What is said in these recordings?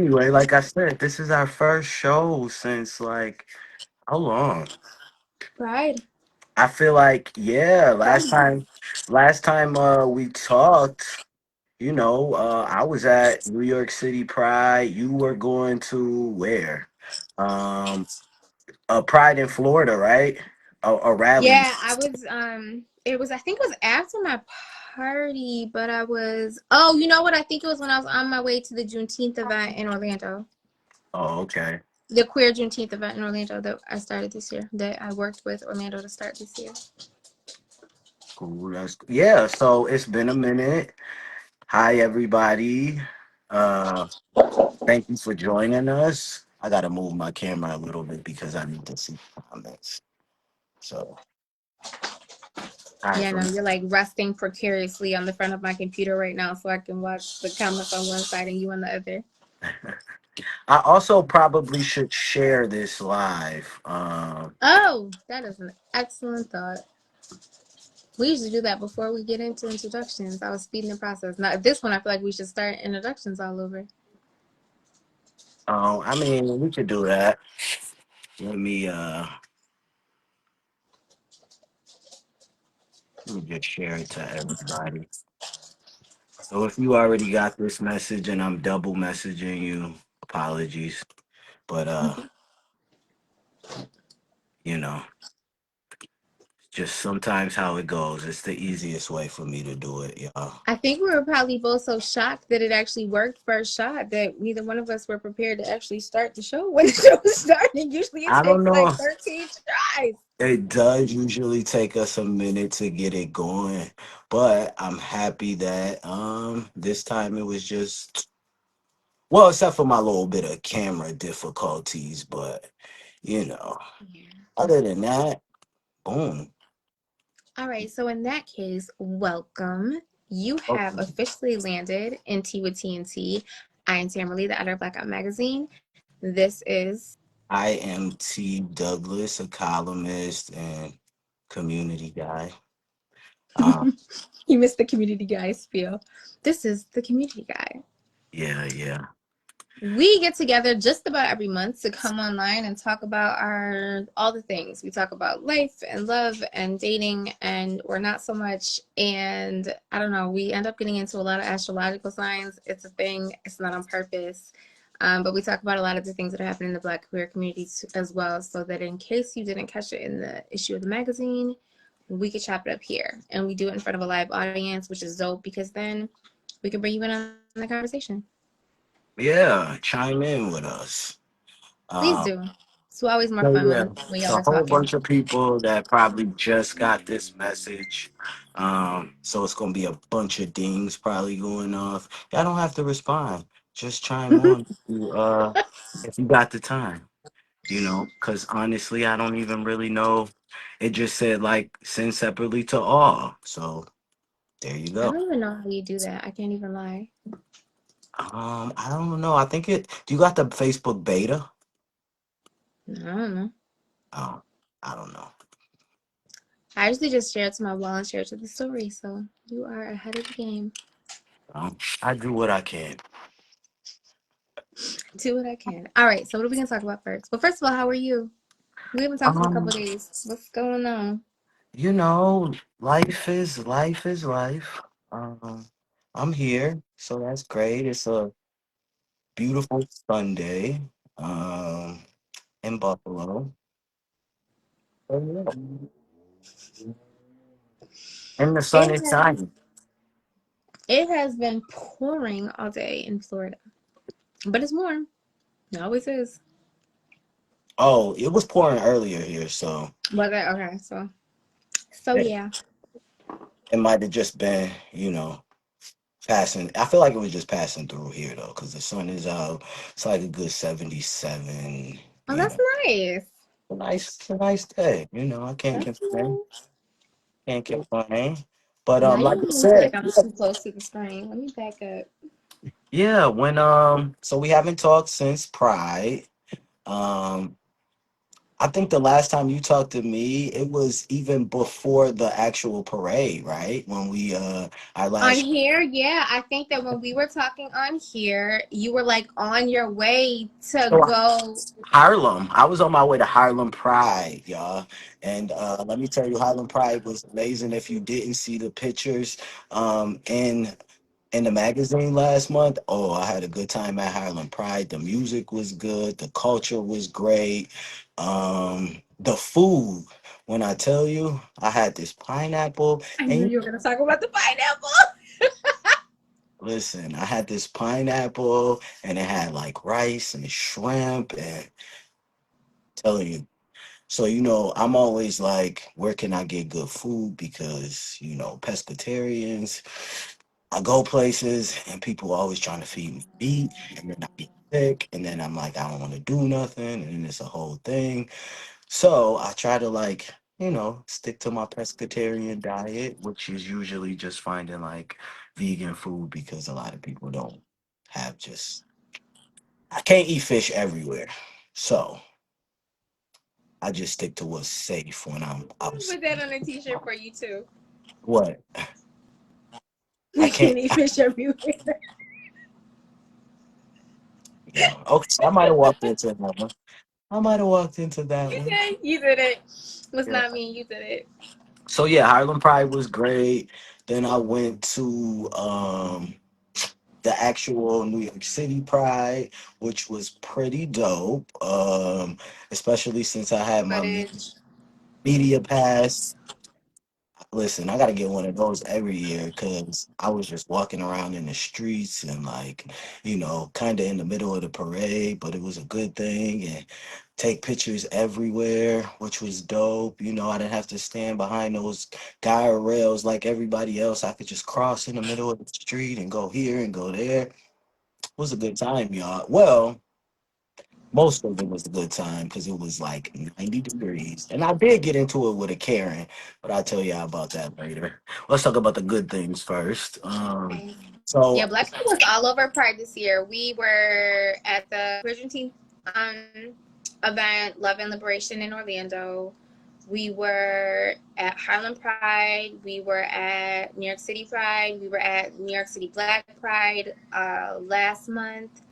Anyway, like I said, this is our first show since like how long? Pride. I feel like yeah, Pride month. last time we talked, I was at New York City Pride. You were going to where? Um Pride in Florida, right? A rally. Yeah, I was it was I think it was after my party, but I was oh, you know what? I think it was when I was on my way to the Juneteenth event in Orlando. Oh, okay. The queer Juneteenth event in Orlando that I started this year. That I worked with Orlando to start this year. Cool. Yeah, so it's been a minute. Hi everybody. Uh Thank you for joining us. I gotta move my camera a little bit because I need to see comments. So, all right. Yeah, So no, you're like resting precariously on the front of my computer right now so I can watch the comments on one side and you on the other. I also probably should share this live. Oh, that is an excellent thought. We usually do that before we get into introductions. I was speeding the process. Now, this one, I feel like we should start introductions all over. I mean, we could do that. Let me just share it to everybody. So if you already got this message and I'm double messaging you, apologies. But you know, just sometimes how it goes. It's the easiest way for me to do it, y'all. I think we were probably both so shocked that it actually worked first shot that neither one of us were prepared to actually start the show when the show started. Usually it I don't takes like know. 13 tries. It does usually take us a minute to get it going, but I'm happy that this time it was just well, except for my little bit of camera difficulties, but you know, Yeah. other than that, boom. All right, so in that case, welcome. You have Okay. officially landed in Tea with TNT. I am Tamerly, the editor of Blackout Magazine. This is I am T. Douglas, a columnist and community guy. Uh, you missed the community guy spiel. This is the community guy. yeah, yeah. We get together just about every month to come online and talk about our all the things. We talk about life and love and dating and or not so much. And I don't know, we end up getting into a lot of astrological signs. It's a thing. It's not on purpose. But we talk about a lot of the things that are happening in the Black queer community as well, so that in case you didn't catch it in the issue of the magazine, we could chop it up here. And we do it in front of a live audience, which is dope because then we can bring you in on the conversation. Yeah, chime in with us. Please Um, do. It's always more So fun yeah, when it's y'all a are whole talking. bunch of people that probably just got this message. So it's gonna be a bunch of dings probably going off. Y'all don't have to respond. Just chime on if you got the time, because honestly, I don't even really know. It just said like send separately to all. So there you I go. don't even know how you do that. I can't even lie. I don't know. I think do you got the Facebook beta? I don't know. Oh, I don't know. I usually just share it to my wall and share it to the story. So you are ahead of the game. I do what I can. Do what I can. All right. So what are we gonna talk about first? Well, first of all, how are you? We haven't talked in a couple Um, of days. What's going on? life is life. Um, I'm here, so that's great. It's a beautiful Sunday, um, in Buffalo. So, yeah. And the sun It is has shining. it has been pouring all day in Florida, but it's warm. It always is. Oh, it was pouring earlier here, so But okay. So yeah, yeah. it might have just been, passing. I feel like it was just passing through here though, because the sun is out. It's like a good 77. Oh, that's nice. A nice day. I can't That's complain. nice. Can't complain. But Now you're like I making me feel said, like I'm too close to the screen. Let me back up. yeah, when so we haven't talked since Pride. Um I think the last time you talked to me, it was even before the actual parade, right? When we our On last here, yeah, I think that when we were talking on here, you were like on your way to so go. Harlem. I was on my way to Harlem Pride, y'all. And let me tell you, Harlem Pride was amazing. If you didn't see the pictures in the magazine last month, oh, I had a good time at Harlem Pride. The music was good, the culture was great. The food, when I tell you, I had this pineapple, I knew and you were going to talk about the pineapple. listen, I had this pineapple and it had like rice and shrimp and telling you. So, I'm always like, where can I get good food? Because, pescatarians, I go places and people always trying to feed me meat and then I get sick and then I'm like, I don't want to do nothing. And then it's a whole thing. So I try to like, stick to my pescatarian diet, which is usually just finding like vegan food because a lot of people don't have just, I can't eat fish everywhere. So I just stick to what's safe when I'm out. Put that on a t-shirt for you too. What? I You can't. can't eat fish everywhere. Yeah. Okay. I might have walked into that one. I might have walked into that You one. did. You did it. It was Yeah. not me. You did it. So yeah, Harlem Pride was great. Then I went to the actual New York City Pride, which was pretty dope. Especially since I had my Footage. media pass. Listen, I gotta get one of those every year because I was just walking around in the streets and like, kind of in the middle of the parade, but it was a good thing and take pictures everywhere, which was dope. I didn't have to stand behind those guide rails like everybody else. I could just cross in the middle of the street and go here and go there. It was a good time, y'all. Well, most of it was a good time because it was like 90 degrees. And I did get into it with a Karen, but I'll tell y'all about that later. Let's talk about the good things first. Okay. Yeah, So Black People was all over Pride this year. We were at the Bridgerton event, Love and Liberation in Orlando. We were at Harlem Pride. We were at New York City Pride. We were at New York City Black Pride last month.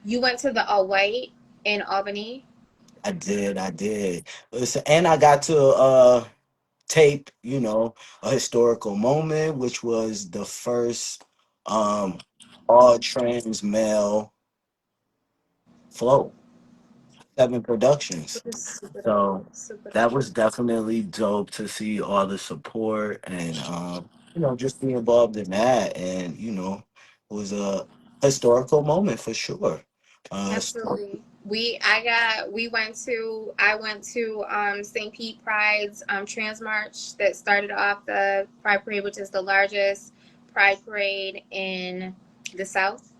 You went to the All White in Albany. I did. Listen, and I got to tape, a historical moment, which was the first um all trans male float, 7 productions. It was super dope. So Super that dope. was definitely dope to see all the support and just be involved in that. And it was a historical moment for sure. So Absolutely. I went to St. Pete Pride's Trans March that started off the Pride Parade, which is the largest Pride parade in the South.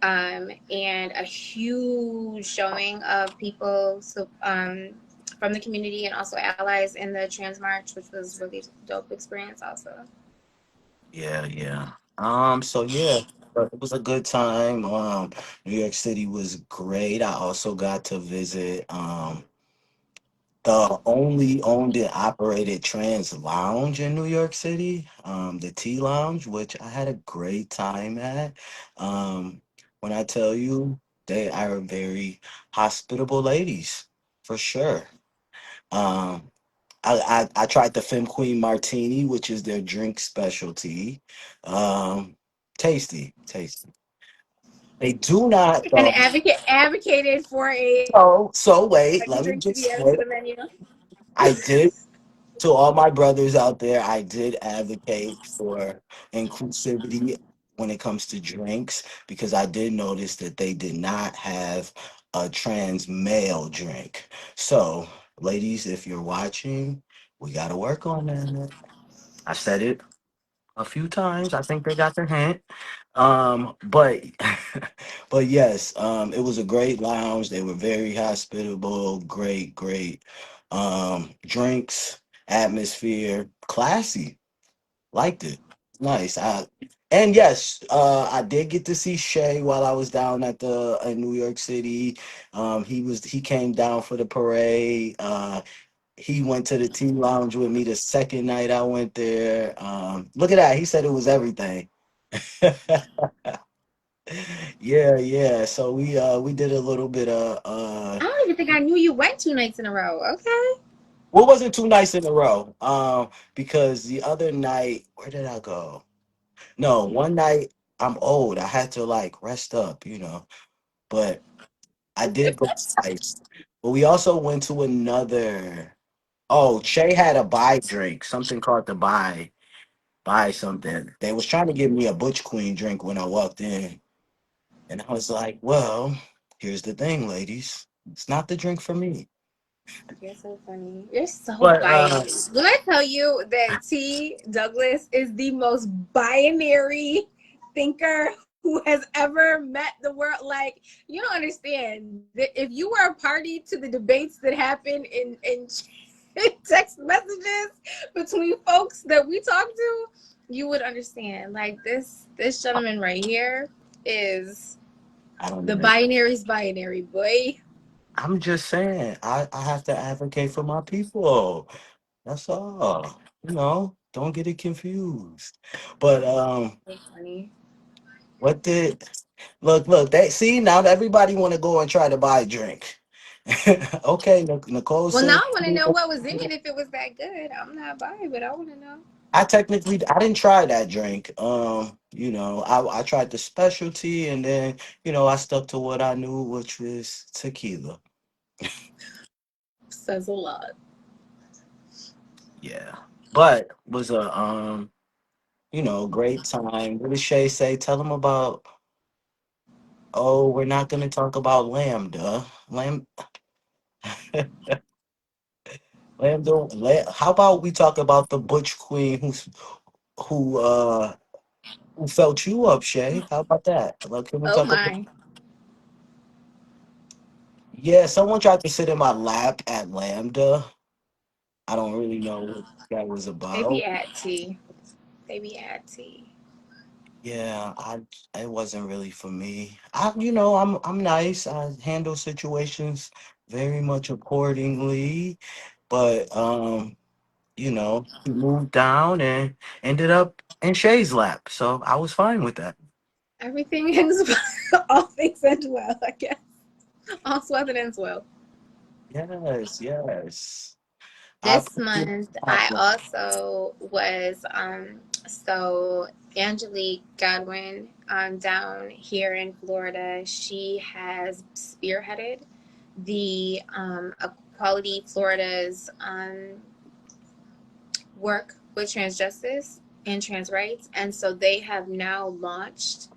And a huge showing of people from the community and also allies in the Trans March, which was really dope experience also. yeah. So yeah, but it was a good time. New York City was great. I also got to visit the only owned and operated trans lounge in New York City, the T Lounge, which I had a great time at. When I tell you, they are very hospitable ladies, for sure. Um, I tried the Femme Queen Martini, which is their drink specialty. Um, tasty. They do not And though. advocated for a So wait, let me drink to just be added say, to the menu. I did to all my brothers out there, I did advocate for inclusivity when it comes to drinks because I did notice that they did not have a trans male drink. So, ladies, if you're watching, we got to work on that. I said it a few times. I think they got their hint. But but yes, it was a great lounge. They were very hospitable, great drinks, atmosphere, classy. Liked it. Nice. And yes, I did get to see Shay while I was down at the in New York City. He came down for the parade. He went to the tea lounge with me the second night I went there. Look at that. He said it was everything. Yeah, yeah. So we did a little bit of I don't even think I knew you went 2 nights in a row. Okay. well, it wasn't two nights in a row. Because the other night, where did I go? No, one night I'm old. I had to like rest up, you know. But I did go twice. But we also went to another. Oh, Shay had a buy drink, something called the buy something. They was trying to give me a Butch Queen drink when I walked in, and I was like, "Well, here's the thing, ladies. It's not the drink for me." You're so funny. You're so But binary. When I tell you that T. Douglas is the most binary thinker who has ever met the world, like, you don't understand that if you were a party to the debates that happen in text messages between folks that we talk to, you would understand. Like this gentleman right here is I don't the even. binary's binary, boy. I'm just saying, I have to advocate for my people. That's all. You know, don't get it confused. But So funny. what did look, they see now that everybody want to go and try to buy a drink. Okay, Nicole Well, now said I want to know what was in it if it was that good. I'm not buying, but I want to know. I didn't try that drink. You know, I tried the specialty and then, you know, I stuck to what I knew, which was tequila. Says a lot. Yeah. But was a you know, great time. What did Shay say? Tell them about, oh, we're not gonna talk about Lambda. How about we talk about the Butch Queen who uh who felt you up, Shay? How about that? Like, can we Oh talk about? my. Yeah, someone tried to sit in my lap at Lambda. I don't really know what that was They be about. at tea. They be at tea. Yeah, I it wasn't really for me. You know, I'm nice. I handle situations very much accordingly, but you know, he moved down and ended up in Shay's lap, so I was fine with that. Everything ends well. All things end well, I guess. All weather ends well. Yes, yes. I This appreciate month, I that. also was so Angelique Godwin down here in Florida. She has spearheaded the Equality Florida's work with trans justice and trans rights, and so they have now launched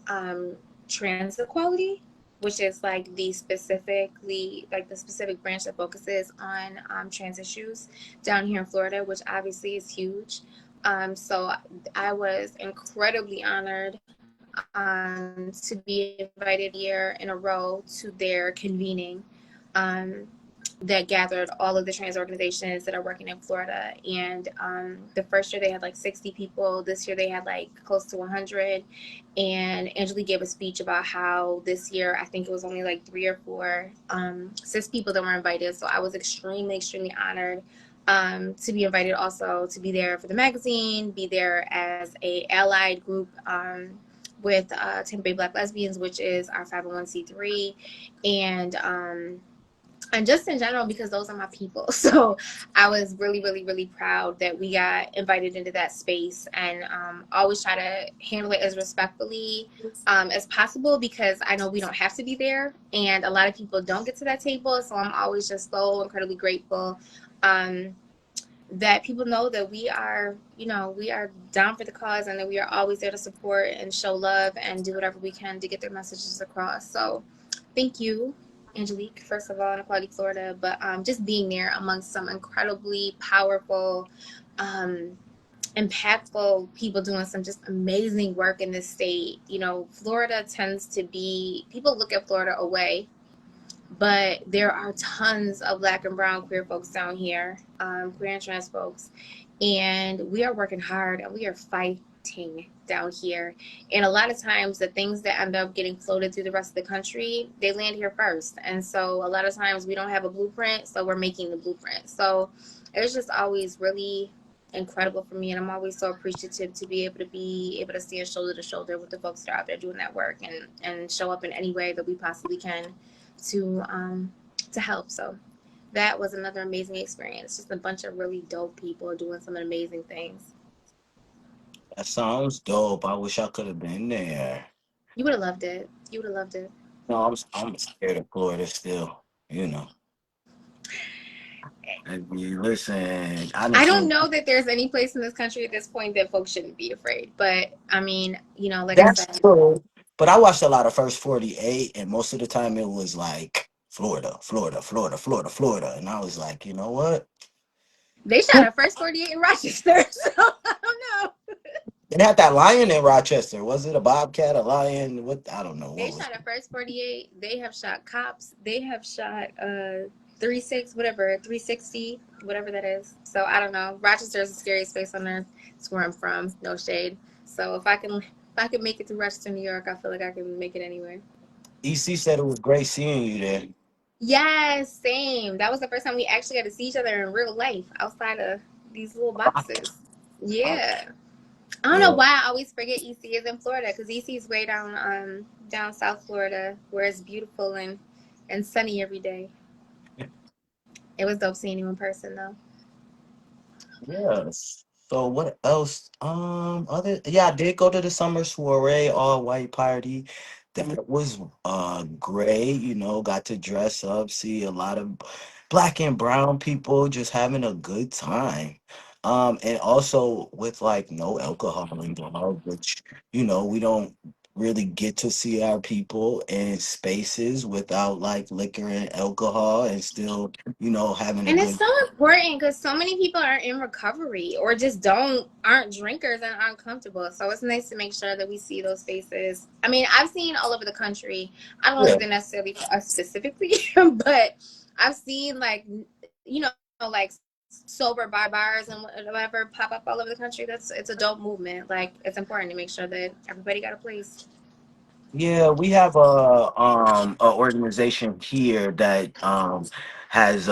um, trans equality, which is like the specific branch that focuses on trans issues down here in Florida, which obviously is huge. So I was incredibly honored to be invited year in a row to their convening. Um, that gathered all of the trans organizations that are working in Florida. And the first year they had like 60 people. This year they had like close to 100. And Angelique gave a speech about how this year, I think it was only like 3 or 4 cis people that were invited. So I was extremely, extremely honored to be invited also to be there for the magazine, be there as a allied group with Tampa Bay Black Lesbians, which is our 501c3, and and just in general because those are my people. So I was really, really, really proud that we got invited into that space, and always try to handle it as respectfully as possible because I know we don't have to be there, and a lot of people don't get to that table. So I'm always just so incredibly grateful. Um, that people know that we are, we are down for the cause and that we are always there to support and show love and do whatever we can to get their messages across. So thank you, Angelique, first of all, in Equality Florida, but just being there amongst some incredibly powerful, um, impactful people doing some just amazing work in this state. Florida tends to be, people look at Florida away, but there are tons of Black and brown queer folks down here, queer and trans folks, and we are working hard and we are fighting down here. And a lot of times, the things that end up getting floated through the rest of the country, they land here first. And so, a lot of times, we don't have a blueprint, so we're making the blueprint. So, it's just always really incredible for me, and I'm always so appreciative to be able to stand shoulder to shoulder with the folks that are out there doing that work and show up in any way that we possibly can to um to help. So that was another amazing experience. Just a bunch of really dope people doing some amazing things. That sounds dope. I wish I could have been there. You would have loved it. You would have loved it. No, I'm scared of Florida still. You know. I mean, listen, I done I don't seen. know that there's any place in this country at this point that folks shouldn't be afraid. But I mean, like I That's said, true. But I watched a lot of First 48, and most of the time it was like Florida, Florida, Florida, Florida, Florida. And I was like, you know what? they shot a first 48 in Rochester. So I don't know. It had that lion in Rochester. Was it a bobcat, a lion? What? I don't know. They What was shot it? a first 48. They have shot cops. They have shot 36 whatever 360 whatever that is. So I don't know. Rochester is the scariest place on earth. It's where I'm from. No shade. So if I can make it to Rochester, New York, I feel like I can make it anywhere. EC said it was great seeing you there. Yes, same. That was the first time we actually got to see each other in real life outside of these little boxes. Yeah. I don't know Yeah. why I always forget EC is in Florida because EC is way down South Florida where it's beautiful and sunny every day. It was dope seeing you in person though. Yes. So what else? I did go to the summer soiree, all white party. That was great, got to dress up, see a lot of black and brown people just having a good time. And also with like no alcohol involved, which, we don't really get to see our people in spaces without like liquor and alcohol and still, having a And it's good. so important because so many people are in recovery or just don't aren't drinkers and aren't comfortable. So it's nice to make sure that we see those faces. I mean, I've seen all over the country. I don't know if Yeah. they're necessarily for us specifically, but I've seen like like sober bars and whatever pop up all over the country. It's a dope movement. Like it's important to make sure that everybody got a place. Yeah, we have a organization here that has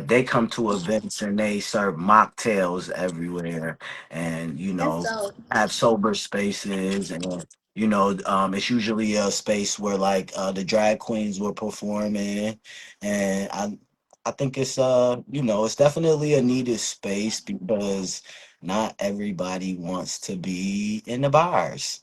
they come to events and they serve mocktails everywhere, and That's dope. have sober spaces, and it's usually a space where like the drag queens will perform in, and I think it's it's definitely a needed space because not everybody wants to be in the bars.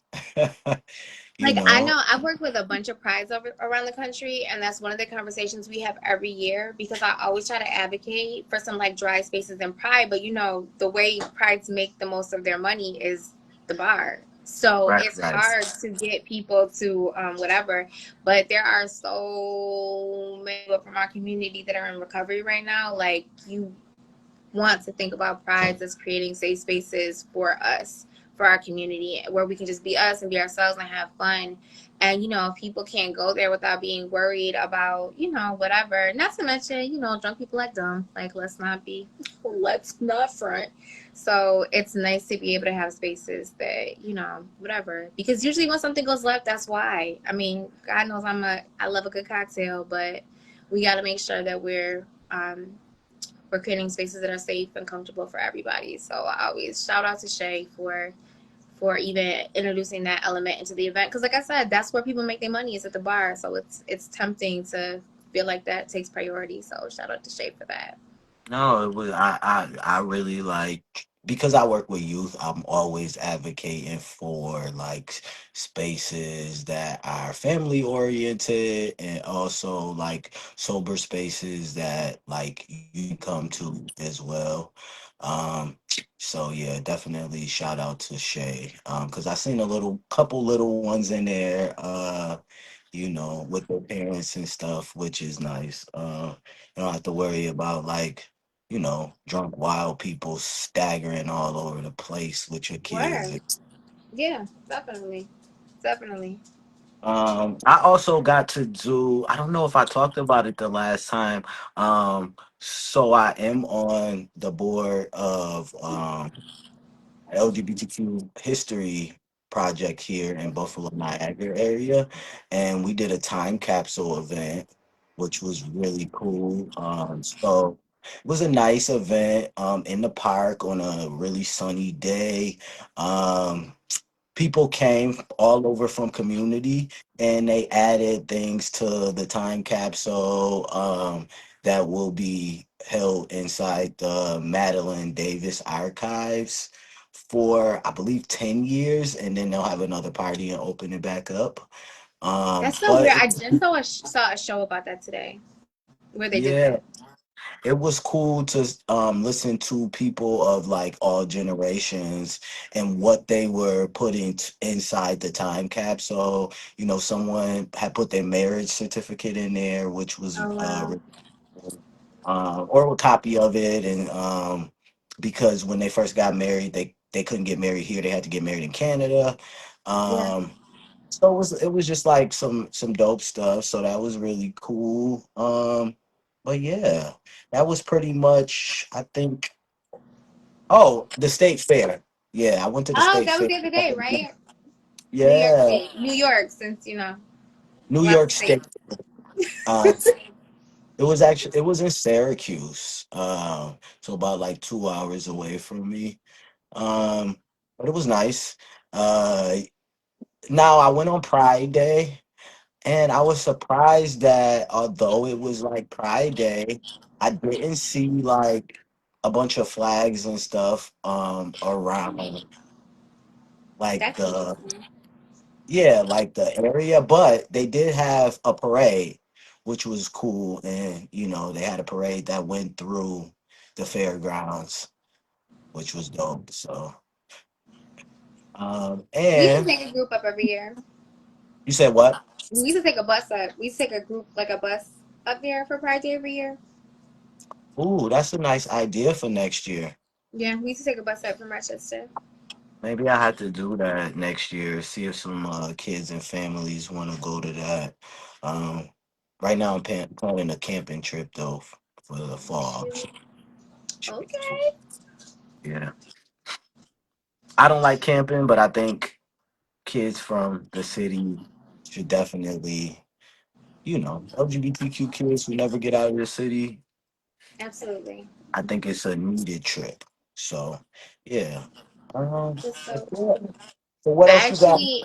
you Like I know know I've worked with a bunch of prides over around the country, and that's one of the conversations we have every year because I always try to advocate for some like dry spaces in Pride. But the way prides make the most of their money is the bar. So Right, it's right. hard to get people to whatever. But there are so many people from our community that are in recovery right now. Like you want to think about prides as creating safe spaces for us, for our community, where we can just be us and be ourselves and have fun. And people can't go there without being worried about whatever. Not to mention drunk people act dumb. Like let's not front. So it's nice to be able to have spaces that whatever. Because usually when something goes left, that's why. I mean, God knows I love a good cocktail, but we got to make sure that we're creating spaces that are safe and comfortable for everybody. So I always shout out to Shay for even introducing that element into the event because, like I said, that's where people make their money is at the bar. So it's tempting to feel like that takes priority. So shout out to Shay for that. No, it was I really like because I work with youth, I'm always advocating for like spaces that are family oriented and also like sober spaces that like you can come to as well. Um so yeah, definitely shout out to Shay. Because I seen a little couple little ones in there, with their parents and stuff, which is nice. You don't have to worry about like drunk wild people staggering all over the place with your kids. Word. Yeah, definitely. Definitely. I also got to do, I don't know if I talked about it the last time. So I am on the board of LGBTQ history. project here in Buffalo, Niagara area, and we did a time capsule event, which was really cool. So it was a nice event in the park on a really sunny day. Um, People came all over from community and they added things to the time capsule that will be held inside the Madeline Davis archives for I believe 10 years, and then they'll have another party and open it back up. That's so But weird. I just saw a show about that today where they did yeah, that. it was cool to listen to people of like all generations and what they were putting inside the time capsule. You know, someone had put their marriage certificate in there, which was Oh wow. or a copy of it, and because when they first got married, they couldn't get married here; they had to get married in Canada. Yeah. Um, so it was just like some dope stuff. So that was really cool. But yeah, that was pretty much I think. Oh, the state fair. Yeah, I went to the Oh, state that was fair. the other day, right? New York Yeah, State, New York, since you know New lots of York states. State. Um, it was in Syracuse. So about like 2 hours away from me. Um, but it was nice. Uh, Now I went on Pride Day. And I was surprised that although it was like Pride Day, I didn't see like a bunch of flags and stuff around like That's interesting. like the area, but they did have a parade, which was cool. And they had a parade that went through the fairgrounds, which was dope. So We used to and take a group up every year. you said what? We used to take a bus up. We used to take a group like a bus up there for Pride Day every year. Ooh, that's a nice idea for next year. Yeah, we used to take a bus up from Rochester. Maybe I have to do that next year. See if some kids and families want to go to that. Um, right now, I'm planning a camping trip though for the fall. Should be cool. Okay. Yeah, I don't like camping, but I think kids from the city should definitely, LGBTQ kids who never get out of the city. Absolutely. I think it's a needed trip. So, yeah. Just But so yeah. So, what I else you got? actually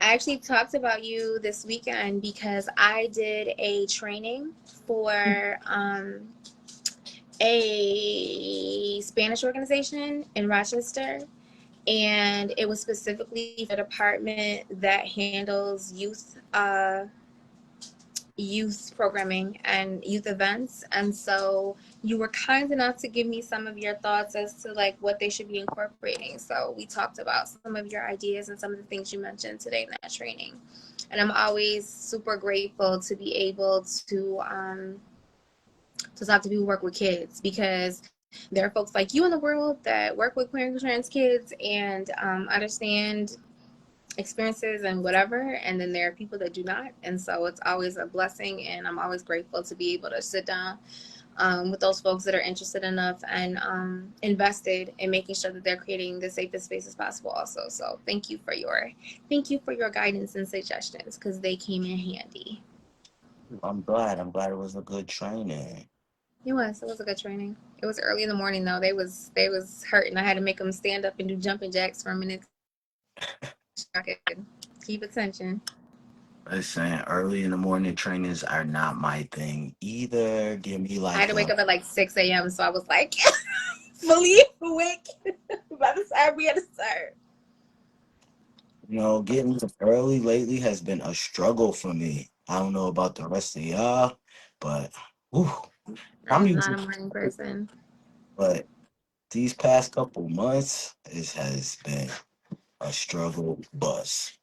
I actually talked about you this weekend because I did a training for a Spanish organization in Rochester, and it was specifically for the department that handles youth programming and youth events. And so you were kind enough to give me some of your thoughts as to like what they should be incorporating. So we talked about some of your ideas and some of the things you mentioned today in that training. And I'm always super grateful to be able to talk to people who work with kids, because there are folks like you in the world that work with queer and trans kids and understand experiences and whatever, and then there are people that do not. And so it's always a blessing, and I'm always grateful to be able to sit down with those folks that are interested enough and invested in making sure that they're creating the safest spaces possible also. So thank you for your guidance and suggestions, because they came in handy. I'm glad. I'm glad it was a good training. It was a good training. It was early in the morning though. They was hurting. I had to make them stand up and do jumping jacks for a minute to make sure I could keep attention. Listen, early in the morning trainings are not my thing either. Give me I had like to wake a, up at like 6 a.m. So I was like fully awake by the time we had to start. getting up early lately has been a struggle for me. I don't know about the rest of y'all, but whew, I I'm am not usually, a morning person. but these past couple months, it has been a struggle bus.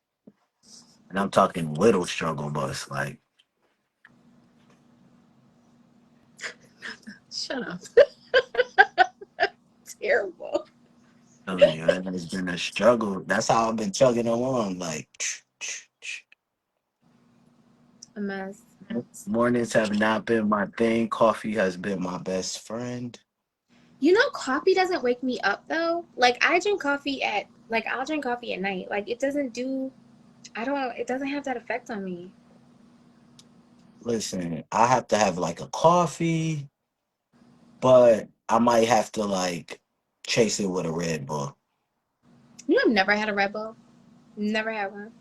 And I'm talking little struggle bus. Like, Shut up. Terrible. telling you, it has been a struggle. That's how I've been chugging along. Like, A mess. mornings have not been my thing. Coffee has been my best friend. You know, coffee doesn't wake me up though. Like I drink coffee at Like I'll drink coffee at night. Like it doesn't do. I don't. It doesn't have that effect on me. Listen, I have to have like a coffee, but I might have to like chase it with a Red Bull. You know, I've never had a Red Bull. Never had one.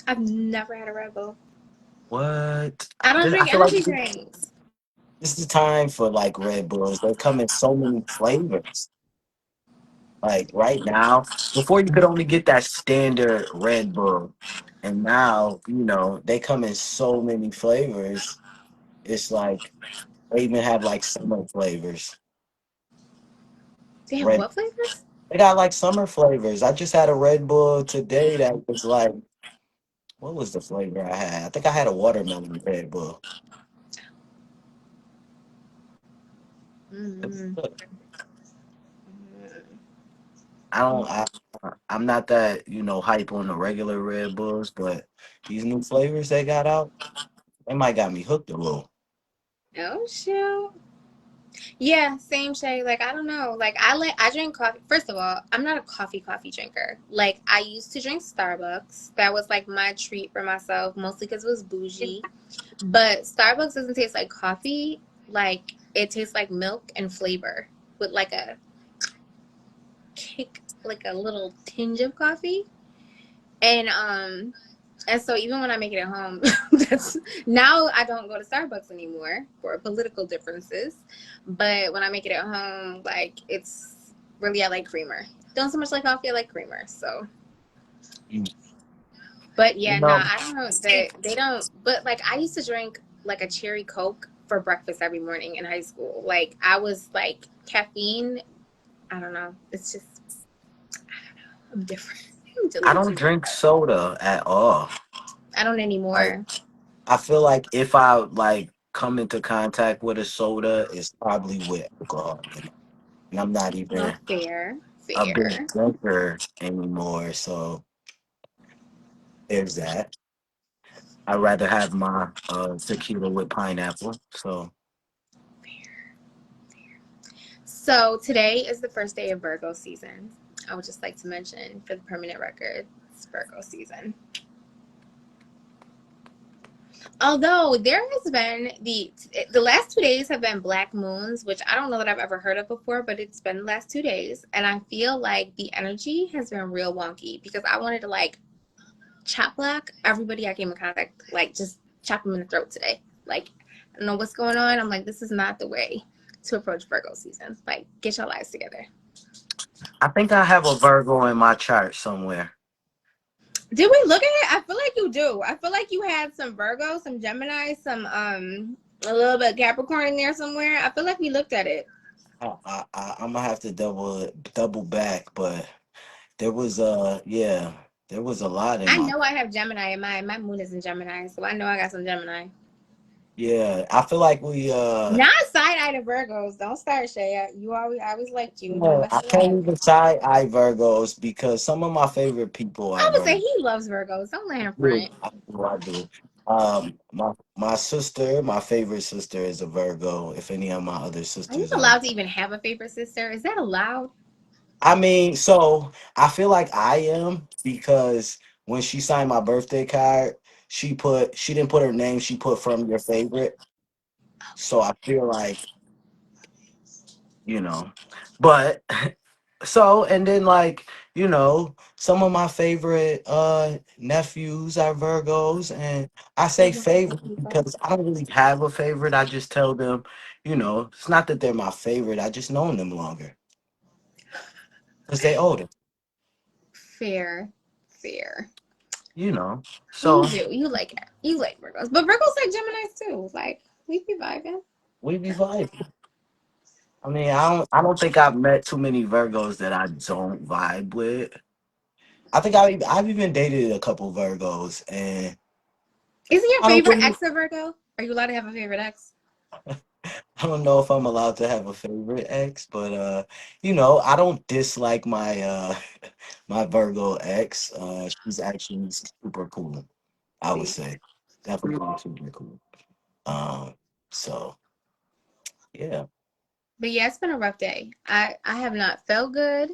I've never had a Red Bull. What? I don't I drink feel like energy drinks. this is time for like Red Bulls. They come in so many flavors. Like right now, before you could only get that standard Red Bull, and now they come in so many flavors. It's like they even have like summer flavors. They have Red, what flavors? they got like summer flavors. I just had a Red Bull today that was like, what was the flavor I had? I think I had a watermelon Red Bull. It was Mm-hmm. good. I don't. I'm not that hype on the regular Red Bulls, but these new flavors they got out, they might got me hooked a little. Oh shoot. Yeah, same Shay. Like I don't know. Like I drink coffee. First of all, I'm not a coffee drinker. Like I used to drink Starbucks. That was like my treat for myself, mostly because it was bougie. But Starbucks doesn't taste like coffee. Like it tastes like milk and flavor with like a kick, like a little tinge of coffee. And so even when I make it at home, that's now I don't go to Starbucks anymore for political differences. But when I make it at home, like it's really I like creamer. Don't so much like coffee, I like creamer. So You, but you yeah, nah, know, I don't know that they don't but like I used to drink like a cherry Coke for breakfast every morning in high school. Like I was like caffeine, I don't know. It's just I'm different. I'm a I little don't different. drink soda at all. I don't Like anymore. I feel like if I like come into contact with a soda, it's probably with alcohol in it. And I'm not Oh, even fair, a big fair. drinker anymore. So there's that. I'd rather have my tequila with pineapple. So So today is the first day of Virgo season. I would just like to mention for the permanent record, it's Virgo season. Although there has been the last 2 days have been black moons, which I don't know that I've ever heard of before, but it's been the last 2 days, and I feel like the energy has been real wonky because I wanted to like chop block everybody I came in contact, like just chop them in the throat today. Like I don't know what's going on. I'm like, this is not the way to approach Virgo season. Like, get your lives together. I think I have a Virgo in my chart somewhere. Did we look at it? I feel like you do. I feel like you had some Virgo, some Gemini, some a little bit Capricorn in there somewhere. I feel like we looked at it. I'm gonna have to double back, but there was yeah, there was a lot in I my know I have Gemini in my moon is in Gemini, so I know I got some Gemini. yeah. I feel like we Not side eye to Virgos. Don't start, Shay. You always I always liked you. Don't no, mess I it can't up. even side eye Virgos because some of my favorite people are I would say Virgos. he loves Virgos. Don't let him Do. front. I do. I do. My sister, my favorite sister is a Virgo. If any of my other Are you sisters are, allowed to even have a favorite sister? Is that allowed? I mean, so I feel like I am because when she signed my birthday card, she didn't put her name, she put from your favorite. So I feel like, you know, but so and then like, some of my favorite nephews are Virgos and I say Those are favorite people. because I don't really have a favorite. I just tell them, it's not that they're my favorite. I just known them longer because they older, Fair, fair. you know. You So do. You like Virgos, but Virgos like Gemini's too. Like we be vibing. we be vibing. I mean, I don't think I've met too many Virgos that I don't vibe with. I think I've even dated a couple Virgos and Isn't your I don't favorite really ex a Virgo? Are you allowed to have a favorite ex? I don't know if I'm allowed to have a favorite ex, but I don't dislike my my Virgo ex. She's actually super cool, I would See, say. Definitely super cool. Um, so yeah. but yeah, it's been a rough day. I have not felt good.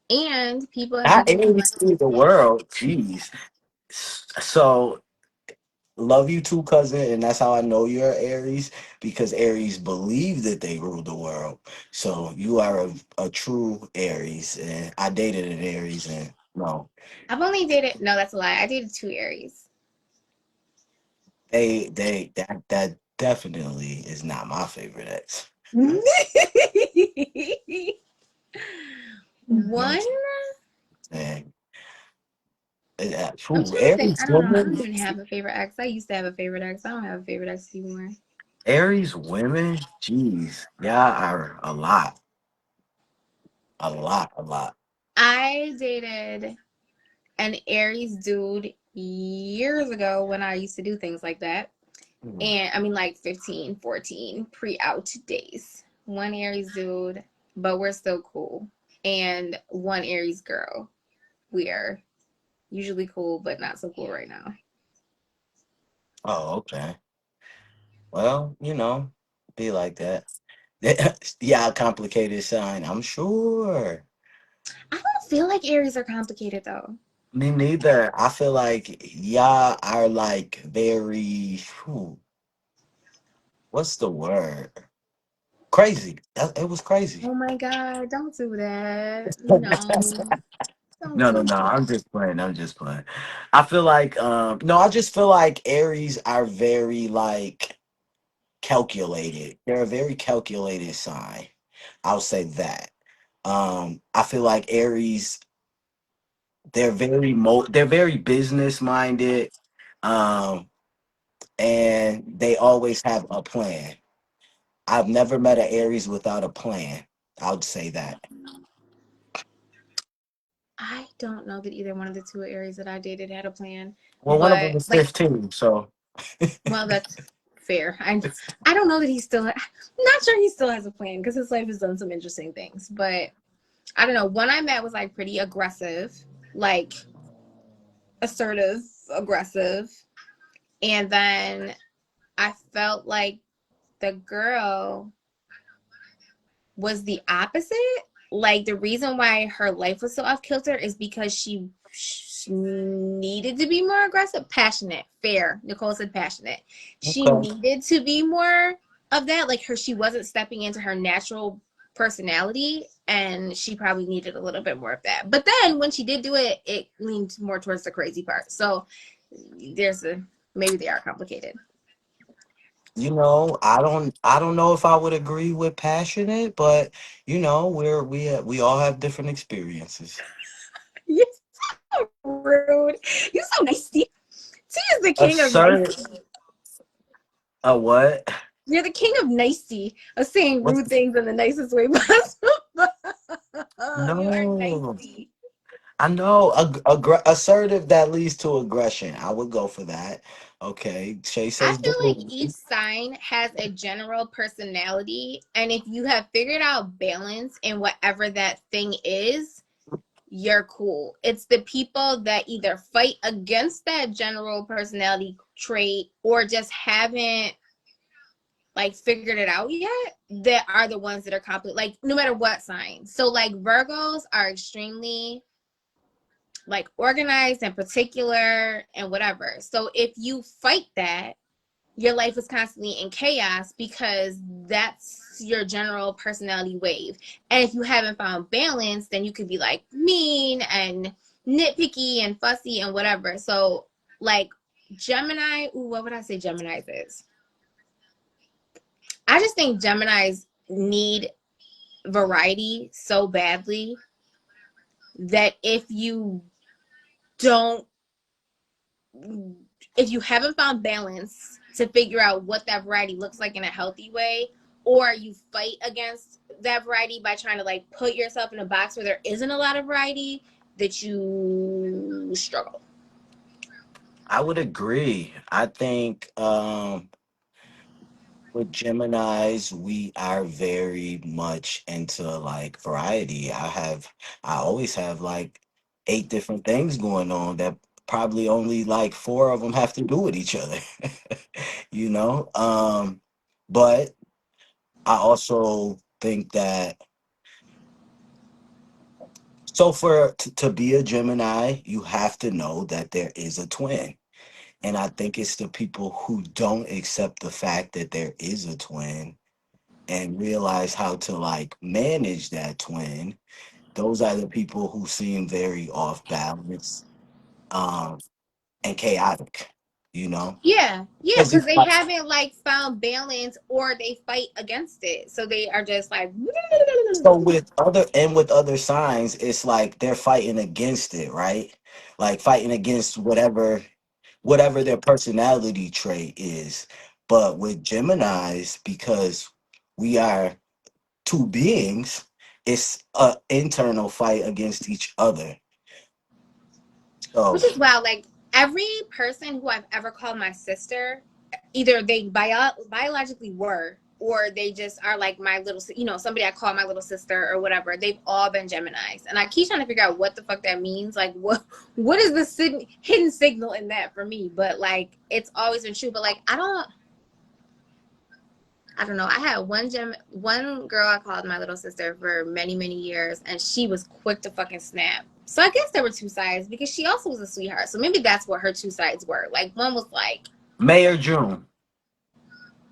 And people have Not been saying Aries like, rule the world. Jeez. So love you too, cousin, and that's how I know you're Aries because Aries believe that they rule the world. So you are a true Aries, and I dated an Aries, and no, I've only dated, no, that's a lie. I dated two Aries. that definitely is not my favorite ex. One, And I'm who trying to think. Aries I don't know. I don't women? even have a favorite ex. I used to have a favorite ex. I don't have a favorite ex anymore. Aries women? Jeez, yeah, are a lot. I dated an Aries dude years ago when I used to do things like that. Hmm. And I mean, like 15, 14, pre out days. One Aries dude, but we're still cool. And one Aries girl. We are usually cool, but not so cool right now. Oh, okay. Well, be like that. Yeah, a complicated sign, I'm sure. I don't feel like Aries are complicated though. Me neither. I feel like y'all are like very, what's the word? Crazy. It was crazy. Oh my God, don't do that. No, don't No, no, do no. that. I'm just playing. I'm just playing. I feel like no, I just feel like Aries are very like calculated. They're a very calculated sign. I'll say that. I feel like Aries, they're very business minded. Um, and they always have a plan. I've never met an Aries without a plan. I would say that. I don't know that either one of the two Aries that I dated had a plan, Well, one of them but was like, 15, so well, that's fair. I don't know that he still. I'm not sure he still has a plan because his life has done some interesting things. But I don't know. One I met was like pretty aggressive, like assertive, aggressive, and then I felt like the girl was the opposite. Like the reason why her life was so off kilter is because she needed to be more aggressive, passionate, fair. Nicole said passionate. She okay. needed to be more of that. Like her, she wasn't stepping into her natural personality, and she probably needed a little bit more of that. But then when she did do it, it leaned more towards the crazy part. So there's a maybe they are complicated. I don't know if I would agree with passionate, but we all have different experiences. You're so rude. You're so nasty. T is the king of Assert nasty. a what? You're the king of nicey, of saying What's rude things in the nicest way possible. You are no? nicey. I know assertive that leads to aggression. I would go for that. Okay, Shay I says feel like blue. each sign has a general personality, and if you have figured out balance in whatever that thing is, you're cool. It's the people that either fight against that general personality trait or just haven't like figured it out yet that are the ones that are complicated, like no matter what sign. So like Virgos are extremely like organized and particular and whatever. So if you fight that, your life is constantly in chaos because that's your general personality wave. And if you haven't found balance, then you could be like mean and nitpicky and fussy and whatever. So like Gemini, ooh, what would I say Gemini's is? I just think Geminis need variety so badly that don't if you haven't found balance to figure out what that variety looks like in a healthy way, or you fight against that variety by trying to like put yourself in a box where there isn't a lot of variety, that you struggle. I would agree. I think with Geminis, we are very much into like variety. I always have like 8 different things going on that probably only like 4 of them have to do with each other. you know? But I also think that So to be a Gemini, you have to know that there is a twin. And I think it's the people who don't accept the fact that there is a twin and realize how to like manage that twin. Those are the people who seem very off balance, um, and chaotic, you know? Yeah, yeah, Because because it's they like, haven't like found balance or they fight against it. So they are just like so with other signs, it's like they're fighting against it, right? Like fighting against whatever their personality trait is. But with Geminis, because we are two beings, it's a internal fight against each other. which So is wow. Like every person who I've ever called my sister, either they biologically were, or they just are like my little, somebody I call my little sister or whatever. They've all been Gemini's, and I keep trying to figure out what the fuck that means. Like, what is the hidden signal in that for me? But like, it's always been true. But like, I don't know. I had one girl I called my little sister for many, many years, and she was quick to fucking snap. So I guess there were two sides because she also was a sweetheart. So maybe that's what her two sides were. Like one was like May or June,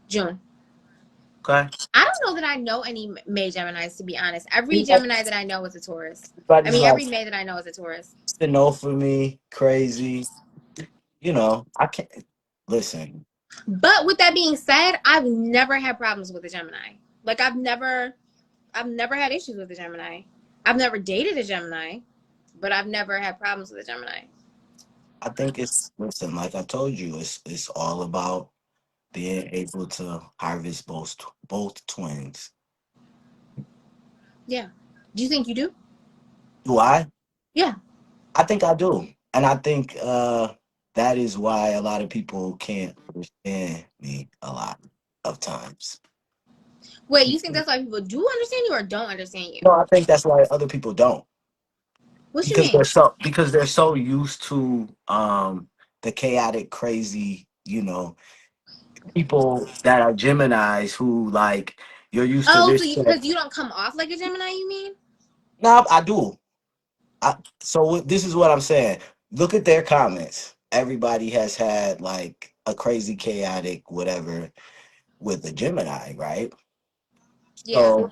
June. okay? I don't know that I know any May Geminis to be honest. Every Gemini that I know is a Taurus. I Everybody's mean, like, every May that I know is a Taurus. to know for me, crazy. I can't listen. But with that being said, I've never had problems with a Gemini. Like I've never had issues with a Gemini. I've never dated a Gemini, but I've never had problems with a Gemini. I think it's listen, like I told you, it's all about being able to harvest both twins. Yeah. Do you think you do? Do I? Yeah. I think I do. And I think that is why a lot of people can't understand me a lot of times. Wait, you think that's why people do understand you or don't understand you? No, I think that's why other people don't. What you Because mean? they're so used to the chaotic, crazy, people that are Geminis who like you're used to Oh, so this. because you don't come off like a Gemini, you mean? No, I do. This is what I'm saying. Look at their comments. Everybody has had like a crazy, chaotic, whatever with the Gemini, right? Yeah. So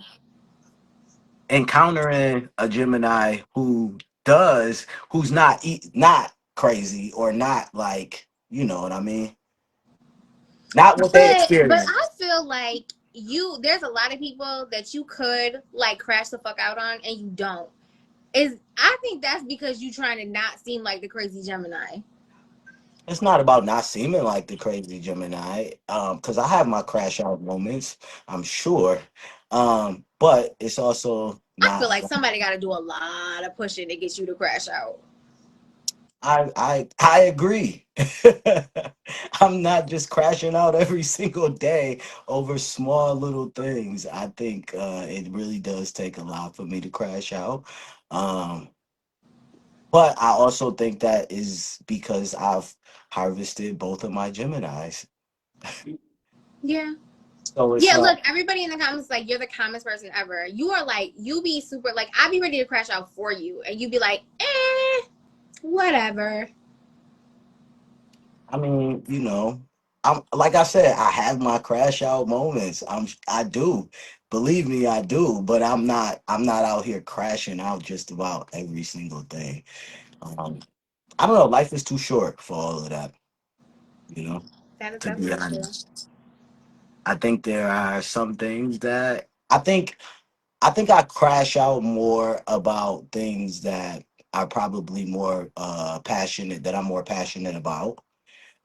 encountering a Gemini who's not crazy or not like you know what I mean, not what they But I experience. feel like there's a lot of people that you could like crash the fuck out on and you don't. Is I think that's because you trying to not seem like the crazy Gemini. It's not about not seeming like the crazy Gemini, because I have my crash out moments, I'm sure, but it's also I feel not. like somebody got to do a lot of pushing to get you to crash out. I agree. I'm not just crashing out every single day over small little things. I think it really does take a lot for me to crash out. Um, but I also think that is because I've harvested both of my Geminis. Yeah. So it's Yeah, like look, everybody in the comments like you're the calmest person ever. You are like you be super like I'd be ready to crash out for you, and you'd be like, whatever. I mean, I'm like I said, I have my crash out moments. I do. Believe me, I do, but I'm not out here crashing out just about every single thing. Um I don't know, life is too short for all of that, you know, That is to be definitely true. honest. I think there are some things that I think I crash out more about things that are probably more passionate that I'm more passionate about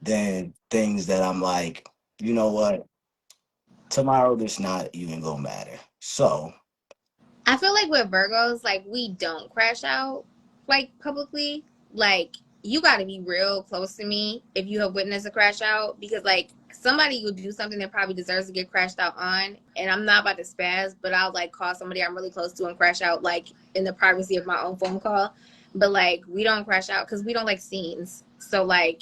than things that I'm like, you know what, tomorrow this not even gonna matter. So I feel like with Virgos, like we don't crash out like publicly. Like you got to be real close to me if you have witnessed a crash out because like somebody will do something that probably deserves to get crashed out on, and I'm not about to spaz, but I'll like call somebody I'm really close to and crash out like in the privacy of my own phone call. But like we don't crash out because we don't like scenes. So like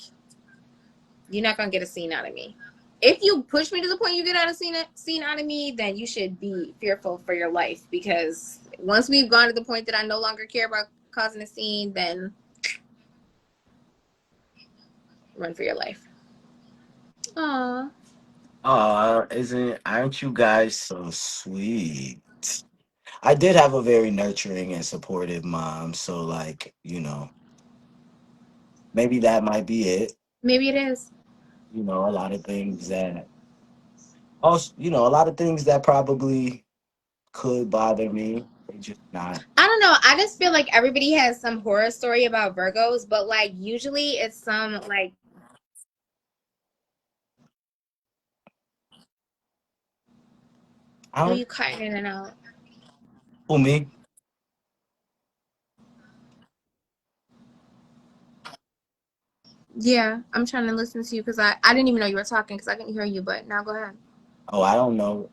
you're not gonna get a scene out of me. If you push me to the point you get out of scene out of me, then you should be fearful for your life because once we've gone to the point that I no longer care about causing a scene, then run for your life. Aw. Isn't aren't you guys so sweet? I did have a very nurturing and supportive mom, so like, maybe that might be it. Maybe it is. A lot of things that also, a lot of things that probably could bother me. They just not. I don't know. I just feel like everybody has some horror story about Virgos, but like usually it's some like I oh don't you cutting in and out. Who me? Yeah, I'm trying to listen to you because I didn't even know you were talking because I couldn't hear you. But now go ahead. Oh, I don't know.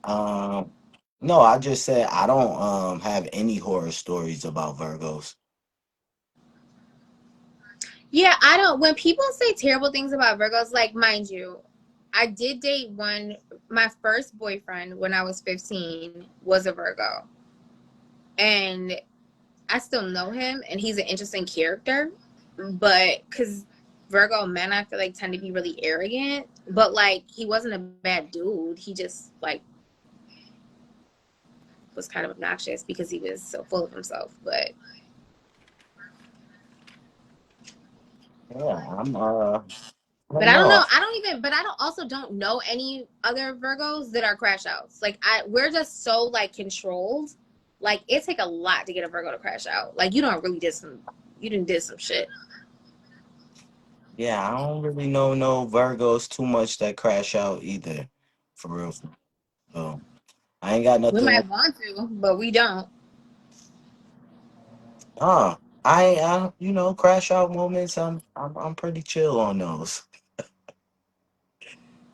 No, I just said I don't have any horror stories about Virgos. Yeah, I don't. When people say terrible things about Virgos, like mind you, I did date one. My first boyfriend when I was 15 was a Virgo, and I still know him, and he's an interesting character. But because Virgo men, I feel like tend to be really arrogant. But like, he wasn't a bad dude. He just like was kind of obnoxious because he was so full of himself. Yeah, I But don't I don't know. know. I don't even. But I don't also don't know any other Virgos that are crash outs. Like we're just so like controlled. Like it take a lot to get a Virgo to crash out. Like you don't really did some. You didn't did some shit. Yeah, I don't really know no Virgos too much that crash out either. For real. So I ain't got We nothing. might want to, but we don't. Crash out moments. I'm pretty chill on those.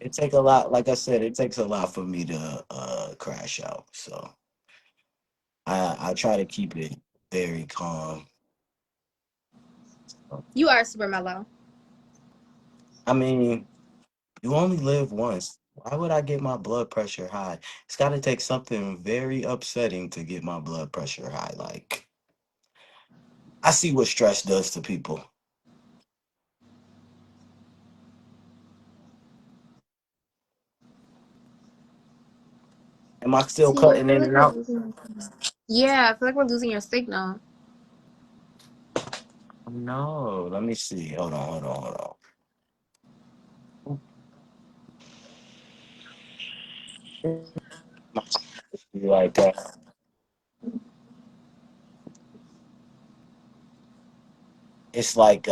It take a lot, like I said, it takes a lot for me to crash out. So I try to keep it very calm. You are super mellow. I mean, you only live once. Why would I get my blood pressure high? It's got to take something very upsetting to get my blood pressure high. Like, I see what stress does to people. Am I still See, I cutting feel in like and we're out? losing. Yeah, I feel like we're losing your signal. No, let me see. Hold on. Like, it's like,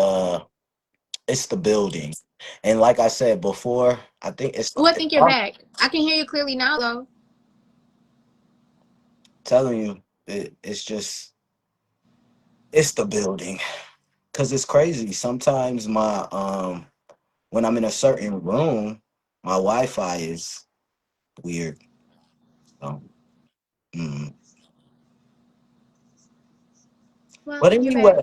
it's the building. And like I said before, I think Oh, I think you're back. I can hear you clearly now, though. telling you, it's the building. Cause it's crazy. Sometimes my when I'm in a certain room, my Wi-Fi is weird. So, mm. Well, But you're back. anyway,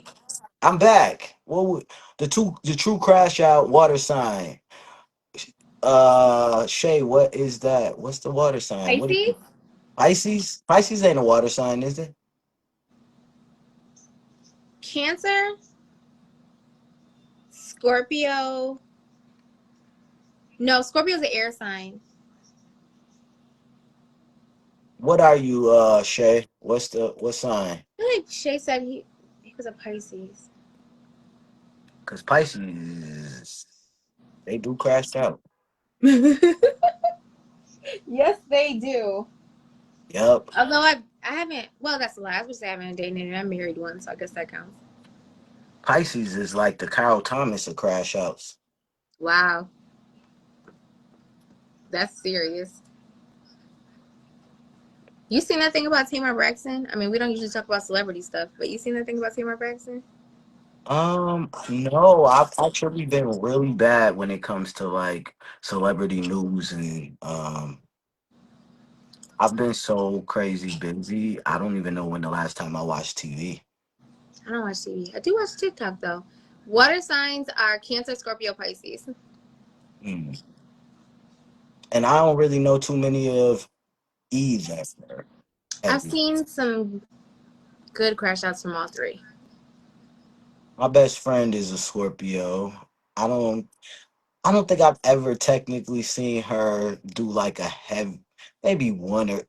I'm back. The true crash out water sign? Shay, what is that? What's the water sign? What is Pisces, it? Pisces? Pisces ain't a water sign, is it? Cancer, Scorpio. No, Scorpio's an air sign. What are you, Shay? What sign? I feel like Shay said he was a Pisces. Because Pisces, they do crash out. Yes, they do. Yep. Although I haven't. Well, that's a lie. I was just say I haven't dated and I married one, so I guess that counts. Pisces is like the Kyle Thomas of crash outs. Wow, that's serious. You seen that thing about Tamar Braxton? I mean, we don't usually talk about celebrity stuff, but you seen that thing about Tamar Braxton? No, I've actually been really bad when it comes to like celebrity news and I've been so crazy busy. I don't even know when the last time I watched TV. I don't watch TV. I do watch TikTok though. Water signs are Cancer, Scorpio, Pisces. Mm. And I don't really know too many of either. I've Heavy. seen some good crash outs from all three. My best friend is a Scorpio. I don't I don't think I've ever technically seen her do like a heavy, maybe one or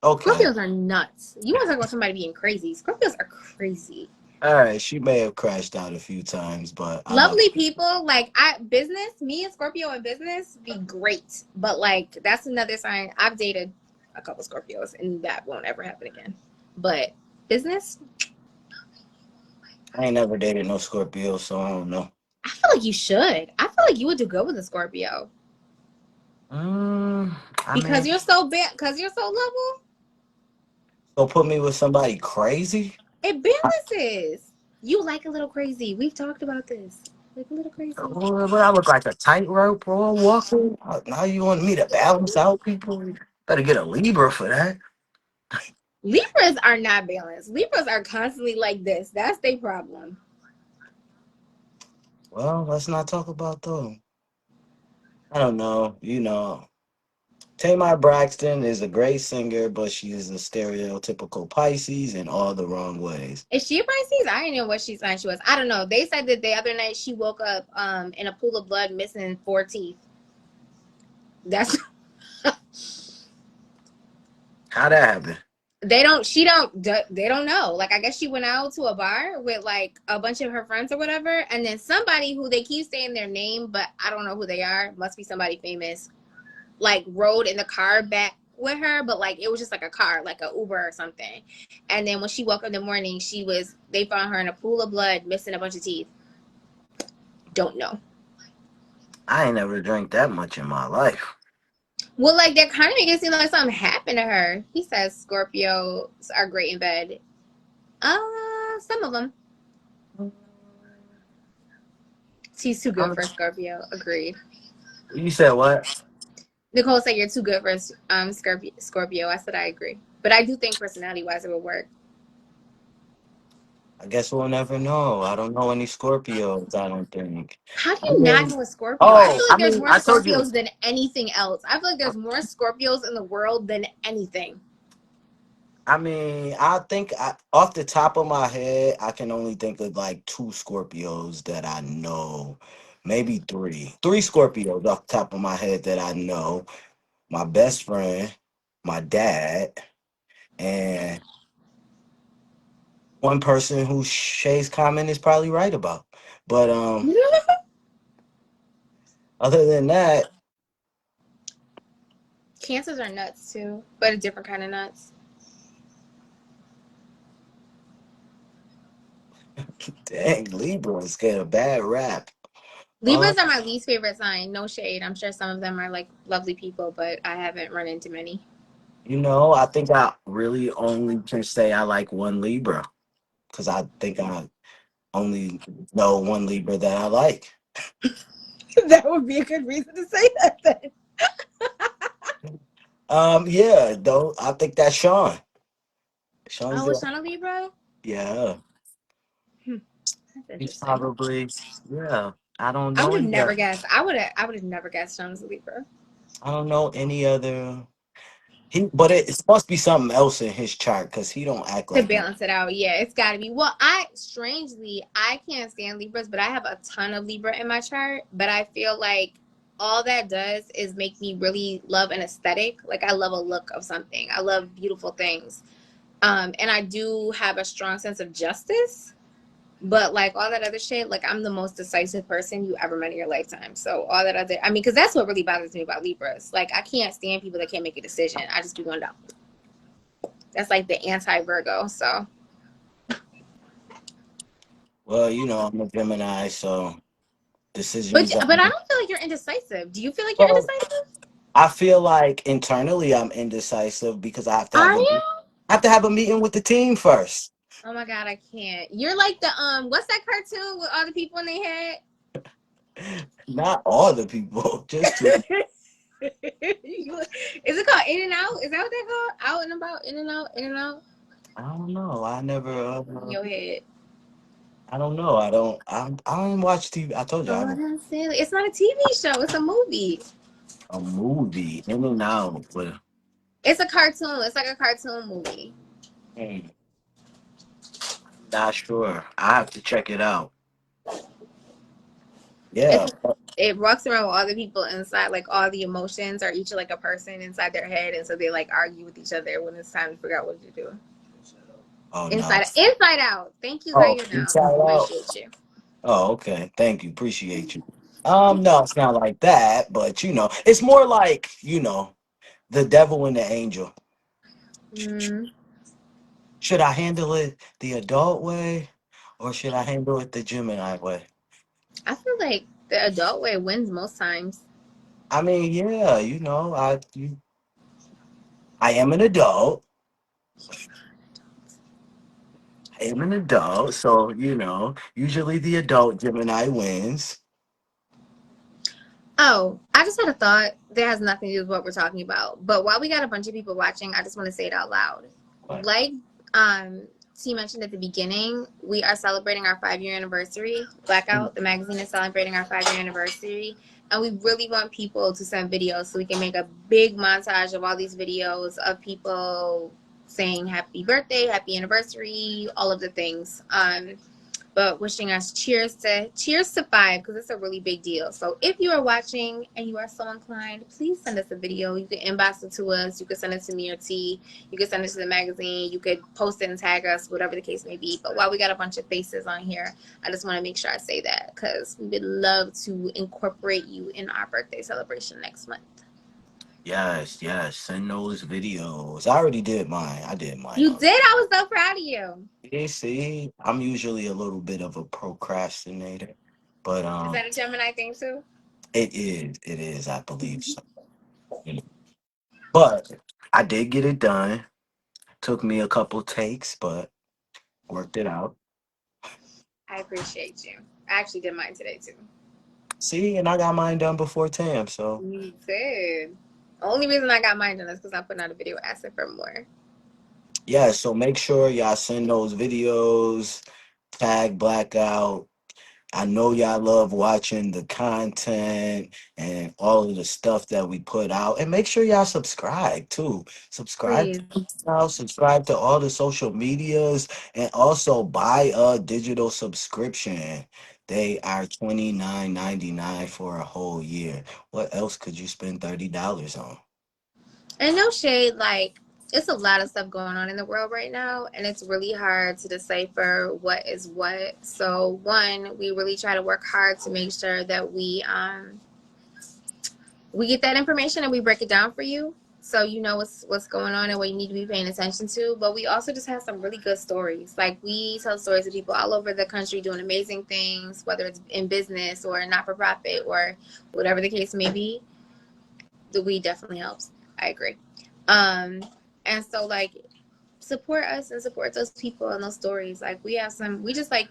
okay. Scorpios are nuts. You want to talk about somebody being crazy? Scorpios are crazy. All right, she may have crashed out a few times, but I love Lovely her. people, like I business, me and Scorpio in business be great. But like that's another sign. I've dated a couple Scorpios and that won't ever happen again. But business, I ain't never dated no Scorpio, so I don't know. I feel like you should. I feel like you would do good with a Scorpio. Mm, I Because mean, you're so bad, because you're so level, so put me with somebody crazy? it balances. You like a little crazy. We've talked about this. Like a little crazy. What I look like a tightrope or walking? Now you want me to balance out people? Better get a Libra for that. Libras are not balanced. Libras are constantly like this. That's their problem. Well, let's not talk about those. I don't know. Tamar Braxton is a great singer, but she is a stereotypical Pisces in all the wrong ways. Is she a Pisces? I didn't know what she signed she was. I don't know. They said that the other night she woke up in a pool of blood missing 4 teeth. That's How that happen? they don't know. Like I guess she went out to a bar with like a bunch of her friends or whatever, and then somebody who they keep saying their name, but I don't know who they are. Must be somebody famous. Like rode in the car back with her, but like it was just like a car, like a Uber or something. And then when she woke up in the morning, they found her in a pool of blood, missing a bunch of teeth. Don't know. I ain't never drank that much in my life. Well, like that kind of makes it seem like something happened to her. He says Scorpios are great in bed. Some of them. She's too good I'm, for a Scorpio. Agreed. you said what? Nicole said you're too good for Scorpio. I said I agree, but I do think personality wise it would work. I guess we'll never know. I don't know any Scorpios. I don't think. How do I you not mean, know a Scorpio? I oh, feel I like there's mean, more I told you. Scorpios than anything else. I feel like there's more Scorpios in the world than anything. I mean, off the top of my head, I can only think of like two Scorpios that I know, maybe three. Three Scorpios off the top of my head that I know. My best friend, my dad, and one person who Shay's comment is probably right about. But other than that, Cancers are nuts too, but a different kind of nuts. dang, Libras get a bad rap. Uh, Libras are my least favorite sign. No shade. I'm sure some of them are like lovely people, but I haven't run into many. I think I really only can say I like one Libra because I think I only know one Libra that I like. That would be a good reason to say that then. Yeah, though I think that's Sean. Sean's Oh, is the Shauna Libra? yeah. Hmm, that's He's interesting. probably yeah. I don't I know would have any never other. guessed. I would have never guessed Shauna's a Libra. I don't know any other. But it must be something else in his chart because he don't act To like no. balance it out, yeah, it's got to be. Well, I can't stand Libras, but I have a ton of Libra in my chart. But I feel like all that does is make me really love an aesthetic. Like I love a look of something. I love beautiful things. And I do have a strong sense of justice. But like all that other shit, like I'm the most decisive person you ever met in your lifetime. So all that other, I mean, because that's what really bothers me about Libras. Like I can't stand people that can't make a decision. I just be going down. That's like the anti Virgo. So, Well, I'm a Gemini, so but decisions I are. don't feel like you're indecisive. Do you feel like you're Well, indecisive? I feel like internally I'm indecisive because Are you? I have to have a meeting with the team first. Oh my god, I can't. You're like the what's that cartoon with all the people in their head? Not all the people, just two. Is it called In and Out? Is that what they called? Out and about, in and out, in and out. I don't know. I never. In your head. I don't know. I don't. I don't watch TV. I told you I Oh, haven't that's silly. It's not a TV show. It's a movie. a movie in and out, but It's a cartoon. It's like a cartoon movie. hmm, Not sure. I have to check it out. It's Yeah. it walks around with all the people inside, like all the emotions are each like a person inside their head, and so they like argue with each other when it's time to figure out what to do. Oh no. Inside Out. Thank you, Oh, Zaire. Inside Out. Appreciate you. Oh, okay. Thank you. Appreciate you. No, it's not like that, but it's more like, the devil and the angel. Mm, Should I handle it the adult way or should I handle it the Gemini way? I feel like the adult way wins most times. I mean, yeah, I am an adult. I am an adult, so usually the adult Gemini wins. Oh, I just had a thought that has nothing to do with what we're talking about. But while we got a bunch of people watching, I just want to say it out loud. But Like um T mentioned at the beginning, we are celebrating our 5 year anniversary. Blackout, the magazine is celebrating our 5 year anniversary. And we really want people to send videos so we can make a big montage of all these videos of people saying happy birthday, happy anniversary, all of the things. But wishing us cheers to 5 because it's a really big deal. So if you are watching and you are so inclined, please send us a video. You can inbox it to us. You can send it to me or T. You can send it to the magazine. You could post it and tag us, whatever the case may be. But while we got a bunch of faces on here, I just want to make sure I say that because we would love to incorporate you in our birthday celebration next month. yes, yes, send those videos. I already did mine. I did mine You already. did. I was so proud of you. See, I'm usually a little bit of a procrastinator, but Is that a Gemini thing too? it is, I believe so. You know. But I did get it done. Took me a couple takes, but worked it out. I appreciate you. I actually did mine today too. See, and I got mine done before Tam, so You did. Only reason I got mine done is because I'm putting out a video asking for more. yeah, so make sure y'all send those videos, tag Blackout. I know y'all love watching the content and all of the stuff that we put out. And make sure y'all subscribe too. Subscribe to Please. now, subscribe to all the social medias, and also buy a digital subscription. They are $29.99 for a whole year. What else could you spend $30 on? And no shade, like, it's a lot of stuff going on in the world right now, and it's really hard to decipher what is what. So, one, we really try to work hard to make sure that we get that information and we break it down for you so you know what's going on and what you need to be paying attention to. But we also just have some really good stories. Like we tell stories of people all over the country doing amazing things, whether it's in business or not for profit or whatever the case may be. The weed definitely helps. I agree. Um and so like support us and support those people and those stories. Like we have some we just like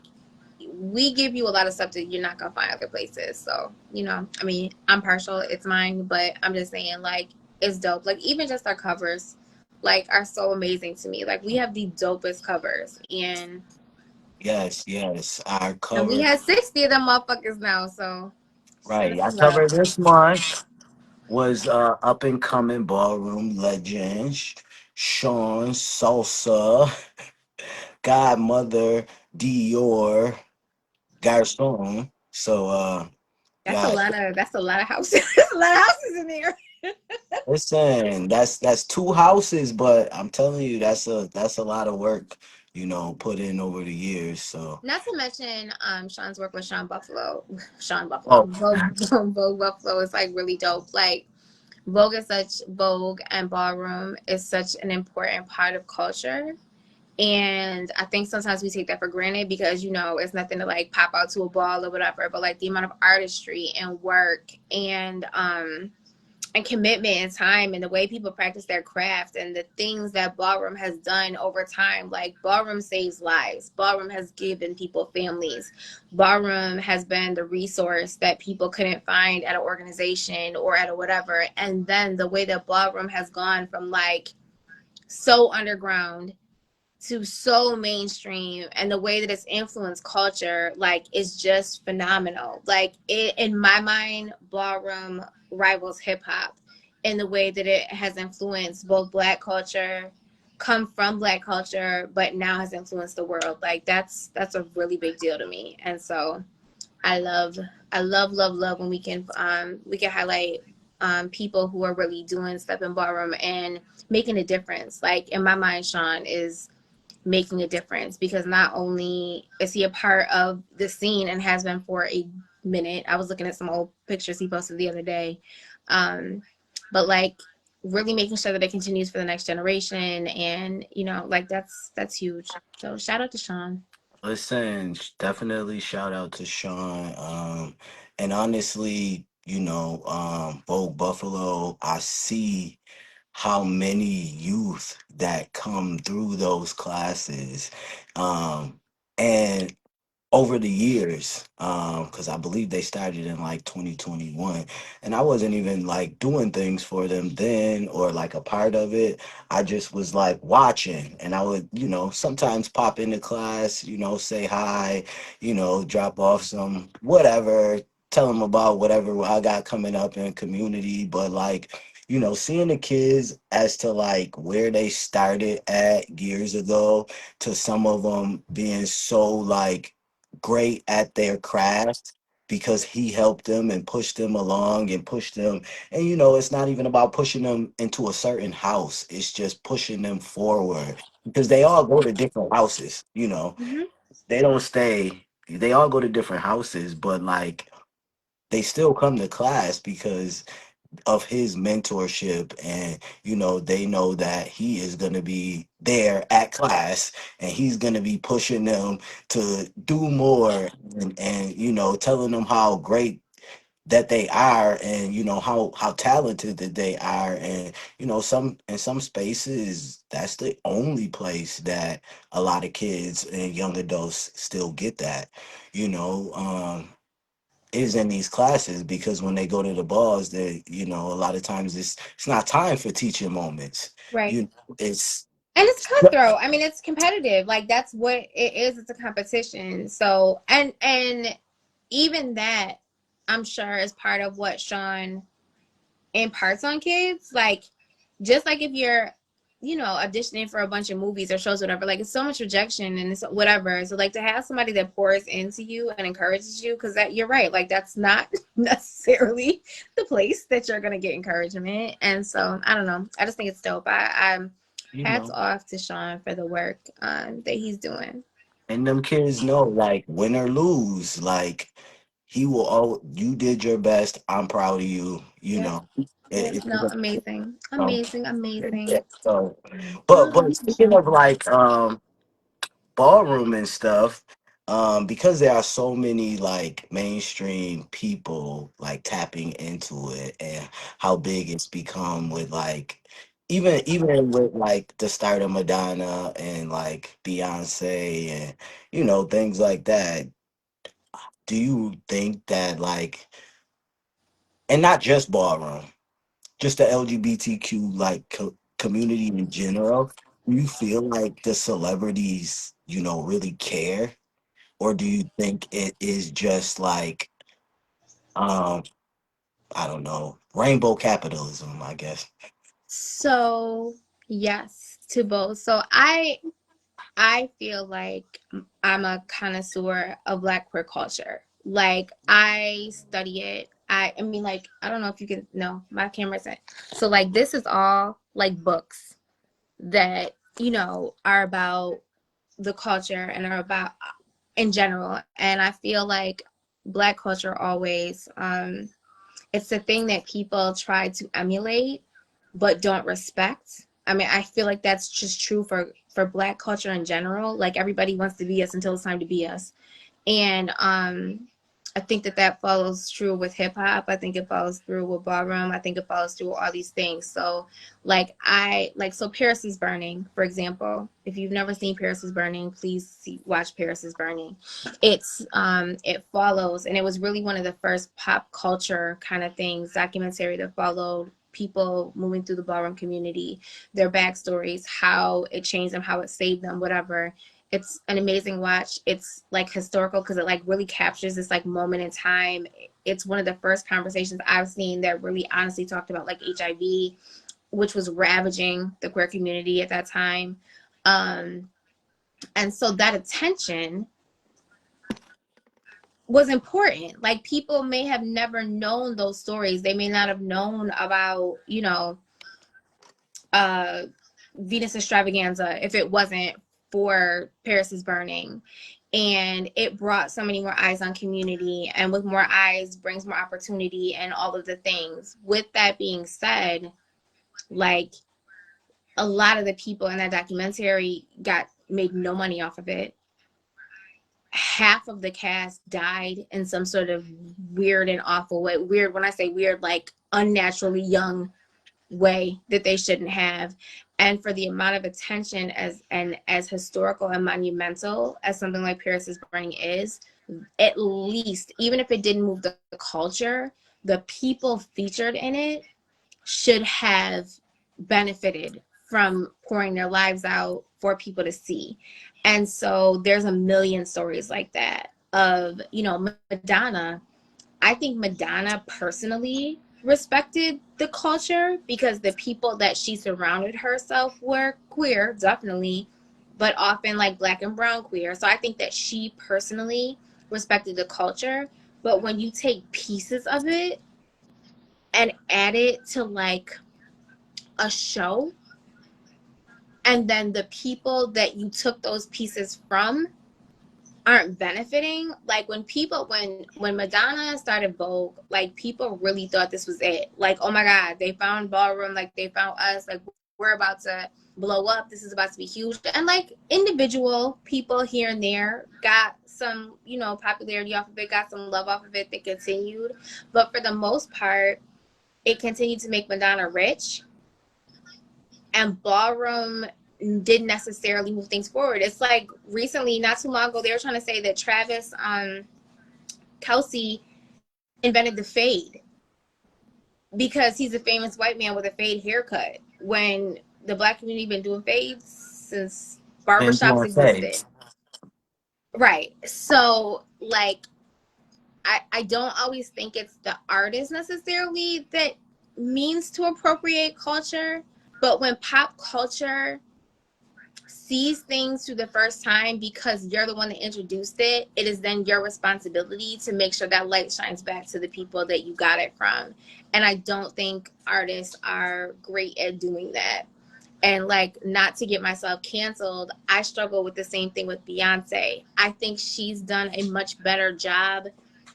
we give you a lot of stuff that you're not gonna find other places. So, I mean, I'm partial, it's mine, but I'm just saying, like, it's dope. Like, even just our covers, like, are so amazing to me. Like, we have the dopest covers, Yes, yes. Our and we cover, had 60 of them motherfuckers now. So, send right. us Our some love. cover this month was up and coming ballroom legends Sean Salsa, Godmother Dior, Garcon. So yeah, That's a lot of houses. That's a lot of houses in there. listen, that's two houses, but I'm telling you, that's a lot of work, put in over the years. So Not to mention, Sean's work with Sean Buffalo. Sean Buffalo. oh Vogue Buffalo is like really dope. Like Vogue and ballroom is such an important part of culture. And I think sometimes we take that for granted because, it's nothing to like pop out to a ball or whatever. But like the amount of artistry and work and commitment and time and the way people practice their craft and the things that ballroom has done over time. Like ballroom saves lives. Ballroom has given people families. Ballroom has been the resource that people couldn't find at an organization or at a whatever. And then the way that ballroom has gone from like so underground to so mainstream and the way that it's influenced culture like is just phenomenal. Like it, in my mind, ballroom rivals hip hop in the way that it has influenced both black culture come from Black culture, but now has influenced the world. Like that's a really big deal to me. And so I love, love when we can highlight people who are really doing stuff in ballroom and making a difference. Like in my mind, Sean is making a difference because not only is he a part of the scene and has been for a minute. I was looking at some old pictures he posted the other day. Um, but like really making sure that it continues for the next generation, and like that's huge. So shout out to Sean. Listen, definitely shout out to Sean. And honestly, Vogue Buffalo, I see how many youth that come through those classes. And over the years, because I believe they started in like 2021, and I wasn't even like doing things for them then or like a part of it. I just was like watching, and I would, sometimes pop into class, say hi, drop off some whatever, tell them about whatever I got coming up in community. But like, seeing the kids as to like where they started at years ago to some of them being so like great at their craft because he helped them and pushed them along and pushed them. And it's not even about pushing them into a certain house, it's just pushing them forward because they all go to different houses. Hmm. They don't stay, they all go to different houses, but like they still come to class because of his mentorship. And they know that he is going to be there at class and he's going to be pushing them to do more, and telling them how great that they are, and how talented that they are. And some in some spaces that's the only place that a lot of kids and young adults still get that, is in these classes, because when they go to the balls, they, a lot of times it's not time for teaching moments. Right. You it's And it's cutthroat. I mean, it's competitive. Like that's what it is. It's a competition. So and even that, I'm sure is part of what Sean imparts on kids. Like just like if you're auditioning for a bunch of movies or shows, whatever, like it's so much rejection and it's whatever. So like to have somebody that pours into you and encourages you, because that you're right, like that's not necessarily the place that you're gonna get encouragement. And so I don't know, I just think it's dope. I'm you hats know off to Sean for the work that he's doing. and them kids know, like, win or lose, like, he will, oh, you did your best, I'm proud of you, Yep. Yep. it's No, amazing, amazing, yeah, amazing. so Well, but speaking of like ballroom and stuff, because there are so many like mainstream people like tapping into it, and how big it's become with like even with like the start of Madonna and like Beyonce and things like that. Do you think that like, and not just ballroom, just the LGBTQ like community in general, do you feel like the celebrities really care, or do you think it is just like, um I don't know, rainbow capitalism, I guess? So yes to both. So I feel like I'm a connoisseur of Black queer culture. Like I study it. I mean, like I don't know if you can. No, my camera's in. So like this is all like books that are about the culture and are about in general. And I feel like Black culture always it's a thing that people try to emulate but don't respect. I mean, I feel like that's just true for Black culture in general. Like everybody wants to be us until it's time to be us. And I think that that follows true with hip hop. I think it follows through with ballroom. I think it follows through with all these things. So so Paris is Burning, for example. If you've never seen Paris is Burning, please watch Paris is Burning. It follows, and it was really one of the first pop culture kind of things, documentary that followed people moving through the ballroom community, their backstories, how it changed them, how it saved them, whatever. It's an amazing watch. It's like historical because it like really captures this like moment in time. It's one of the first conversations I've seen that really honestly talked about like HIV, which was ravaging the queer community at that time. Um, and so that attention was important. Like, people may have never known those stories. They may not have known about, uh, Venus Extravaganza if it wasn't for Paris's burning. And it brought so many more eyes on community, and with more eyes brings more opportunity and all of the things. With that being said, like, a lot of the people in that documentary got made no money off of it. Half of the cast died in some sort of weird and awful way. Weird, when I say weird, like unnaturally young way that they shouldn't have. And for the amount of attention as historical and monumental as something like Paris's burning is, at least, even if it didn't move the culture, the people featured in it should have benefited from pouring their lives out for people to see. And so there's a million stories like that of, Madonna. I think Madonna personally respected the culture because the people that she surrounded herself were queer, definitely, but often like black and brown queer. So I think that she personally respected the culture. But when you take pieces of it and add it to like a show, and then the people that you took those pieces from aren't benefiting, like when Madonna started Vogue, like people really thought this was it. Like, oh my god, they found ballroom, like they found us, like we're about to blow up, this is about to be huge. And like individual people here and there got some, popularity off of it, got some love off of it that continued. But for the most part, it continued to make Madonna rich, and ballroom didn't necessarily move things forward. It's like recently, not too long ago, they were trying to say that Travis Kelsey invented the fade because he's a famous white man with a fade haircut, when the black community been doing fades since And barbershops doing existed. things. Right. So like, I don't always think it's the artist necessarily that means to appropriate culture, but when pop culture sees things through the first time because you're the one that introduced it, it is then your responsibility to make sure that light shines back to the people that you got it from. And I don't think artists are great at doing that. And like, not to get myself canceled, I struggle with the same thing with Beyonce. I think she's done a much better job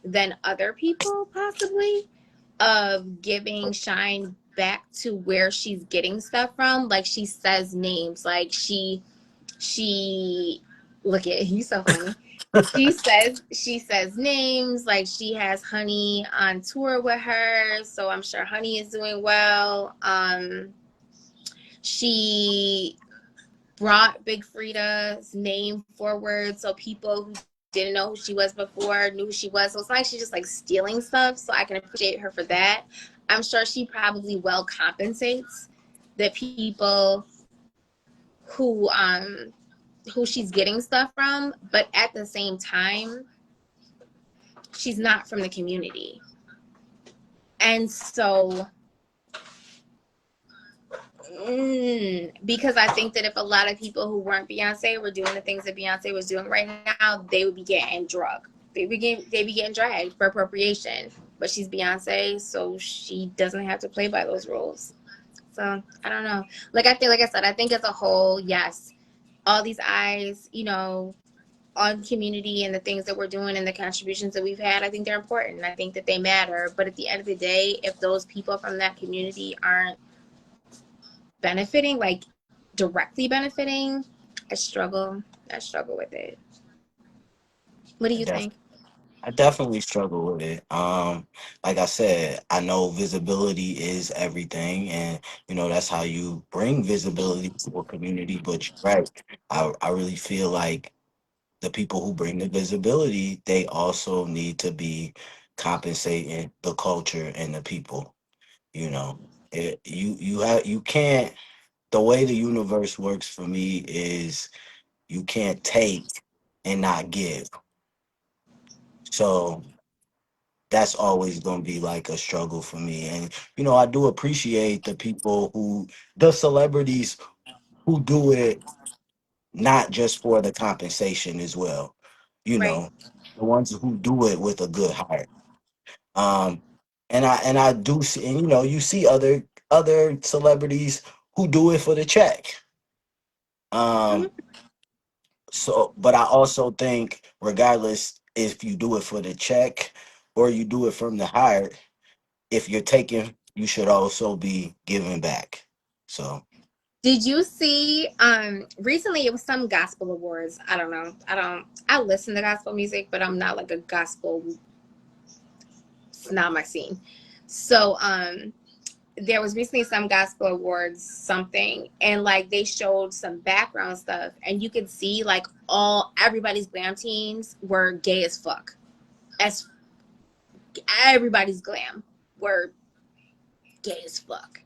than other people possibly of giving shine back to where she's getting stuff from. Like, she says names, like she look at you, so funny. She says names, like she has Honey on tour with her, so I'm sure Honey is doing well. She brought Big Frida's name forward, so people who didn't know who she was before knew who she was. So it's like she's just like stealing stuff, so I can appreciate her for that. I'm sure she probably well compensates the people who um who she's getting stuff from, but at the same time, she's not from the community. And so, because I think that if a lot of people who weren't Beyonce were doing the things that Beyonce was doing right now, they would be getting drugged. They be getting dragged for appropriation. But she's Beyonce, so she doesn't have to play by those rules. So I don't know. Like I said, I think as a whole, yes, all these eyes, on community and the things that we're doing and the contributions that we've had, I think they're important. I think that they matter. But at the end of the day, if those people from that community aren't benefiting, like directly benefiting, I struggle. I struggle with it. What do I you think? def- I definitely struggle with it. Like I said, I know visibility is everything, and that's how you bring visibility to a community. But you're right. I really feel like the people who bring the visibility, they also need to be compensating the culture and the people. You know, you can't. The way the universe works for me is you can't take and not give. So that's always going to be like a struggle for me. And I do appreciate the people the celebrities who do it not just for the compensation as well. You Right. know, the ones who do it with a good heart. Um, and I do see, and you see other celebrities who do it for the check. Um, Mhm. so, but I also think, regardless if you do it for the check or you do it from the heart, if you're taking, you should also be giving back. So, Did you see recently it was some gospel awards. I don't know. I listen to gospel music, but I'm not like a gospel, it's not my scene. So there was recently some gospel awards something, and like they showed some background stuff, and you could see like all everybody's glam teams were gay as fuck. As everybody's glam were gay as fuck.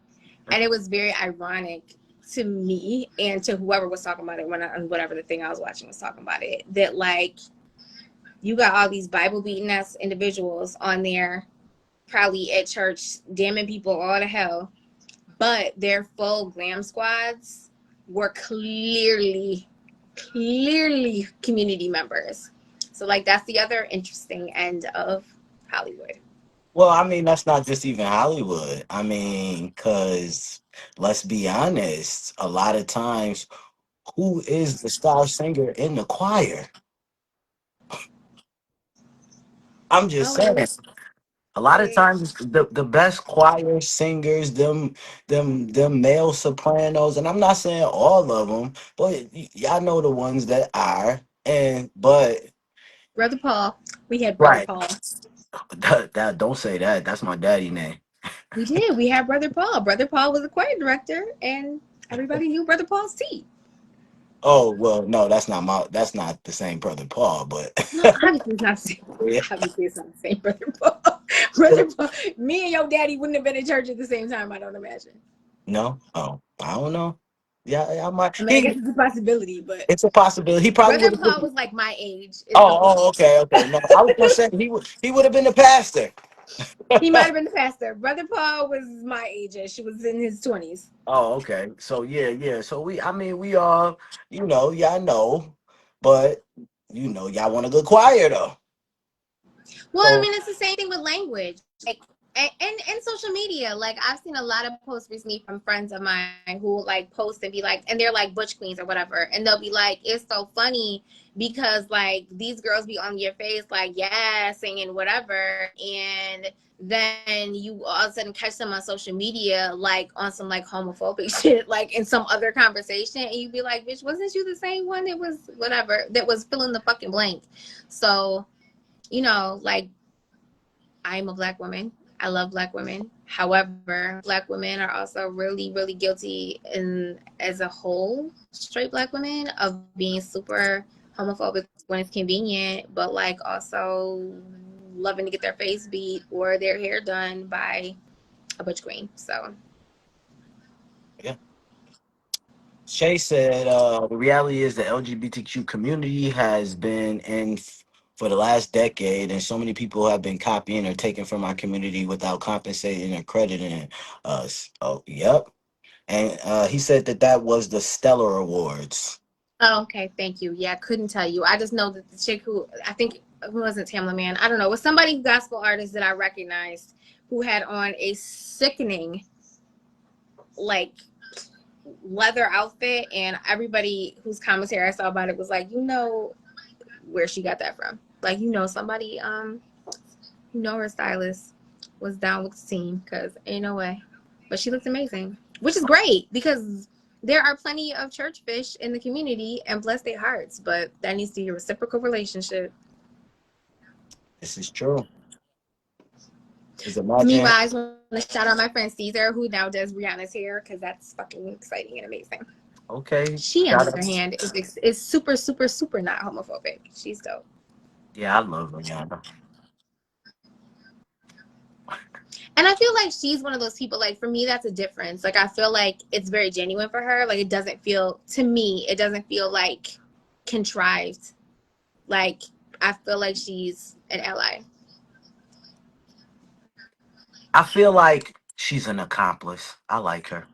And it was very ironic to me and to whoever was talking about it on whatever the thing I was watching was talking about it, that like you got all these Bible beating ass individuals on there, probably at church, damning people all to hell, but their full glam squads were clearly community members. So like that's the other interesting end of Hollywood. well, I mean, that's not just even Hollywood. I mean, because let's be honest, a lot of times, who is the star singer in the choir? I'm just Oh, it saying. is. A lot of It, times, the best choir singers, them male sopranos, and I'm not saying all of them, but y'all know the ones that are. And but Brother Paul. We had Brother right, Paul. that don't say that. That's my daddy name. We did. We had Brother Paul. Brother Paul was a choir director, and everybody knew Brother Paul's teeth. Oh well, no, that's not the same brother Paul, but No, obviously it's not the same. yeah. Obviously it's not the same Brother Paul. Brother Paul. Me and your daddy wouldn't have been in church at the same time. I don't imagine. No, oh, I don't know. Yeah, I might. I mean, I guess it's a possibility, but It's a possibility. He probably Brother would have Paul been. was like my age. Is the Oh, point? okay, okay. No, I was gonna say he would have been the pastor. He might have been the pastor. Brother Paul was my age. She was in his 20s. Oh, okay. So yeah, yeah. So I mean, we all, y'all know, but y'all want a good choir though. Well, I So mean, it's the same thing with language, like and social media. Like I've seen a lot of posts recently from friends of mine who will like post and be like, and they're like butch queens or whatever, and they'll be like, it's so funny because like these girls be on your face like yeah, singing whatever, and then you all of a sudden catch them on social media like on some like homophobic shit, like in some other conversation, and you be like, bitch, wasn't you the same one that was whatever that was filling the fucking blank? So like I'm a black woman. I love black women. However, black women are also really guilty in as a whole, straight black women, of being super homophobic when it's convenient, but like also loving to get their face beat or their hair done by a butch queen. So yeah, Shay said the reality is the LGBTQ community has been for the last decade, and so many people have been copying or taking from our community without compensating or crediting us. Oh, yep. And he said that was the Stellar Awards. oh, okay, thank you. Yeah, I couldn't tell you. I just know that the chick who I think who wasn't Tamla Man. I don't know. It was somebody gospel artist that I recognized who had on a sickening like leather outfit, and everybody whose commentary I saw about it was like, where she got that from. Like, somebody, her stylist was down with the team because ain't no way. But she looks amazing, which is great because there are plenty of church fish in the community and bless their hearts, but that needs to be a reciprocal relationship. This is true. Because imagine, Meanwhile, I just want to shout out my friend Caesar, who now does Rihanna's hair because that's fucking exciting and amazing. okay, She, on the shout other out. hand, is super not homophobic. She's dope. Yeah, I love Rihanna. And I feel like she's one of those people, like, for me, that's a difference. Like, I feel like it's very genuine for her. Like, it doesn't feel, to me, it doesn't feel like contrived. Like, I feel like she's an ally. I feel like she's an accomplice. I like her.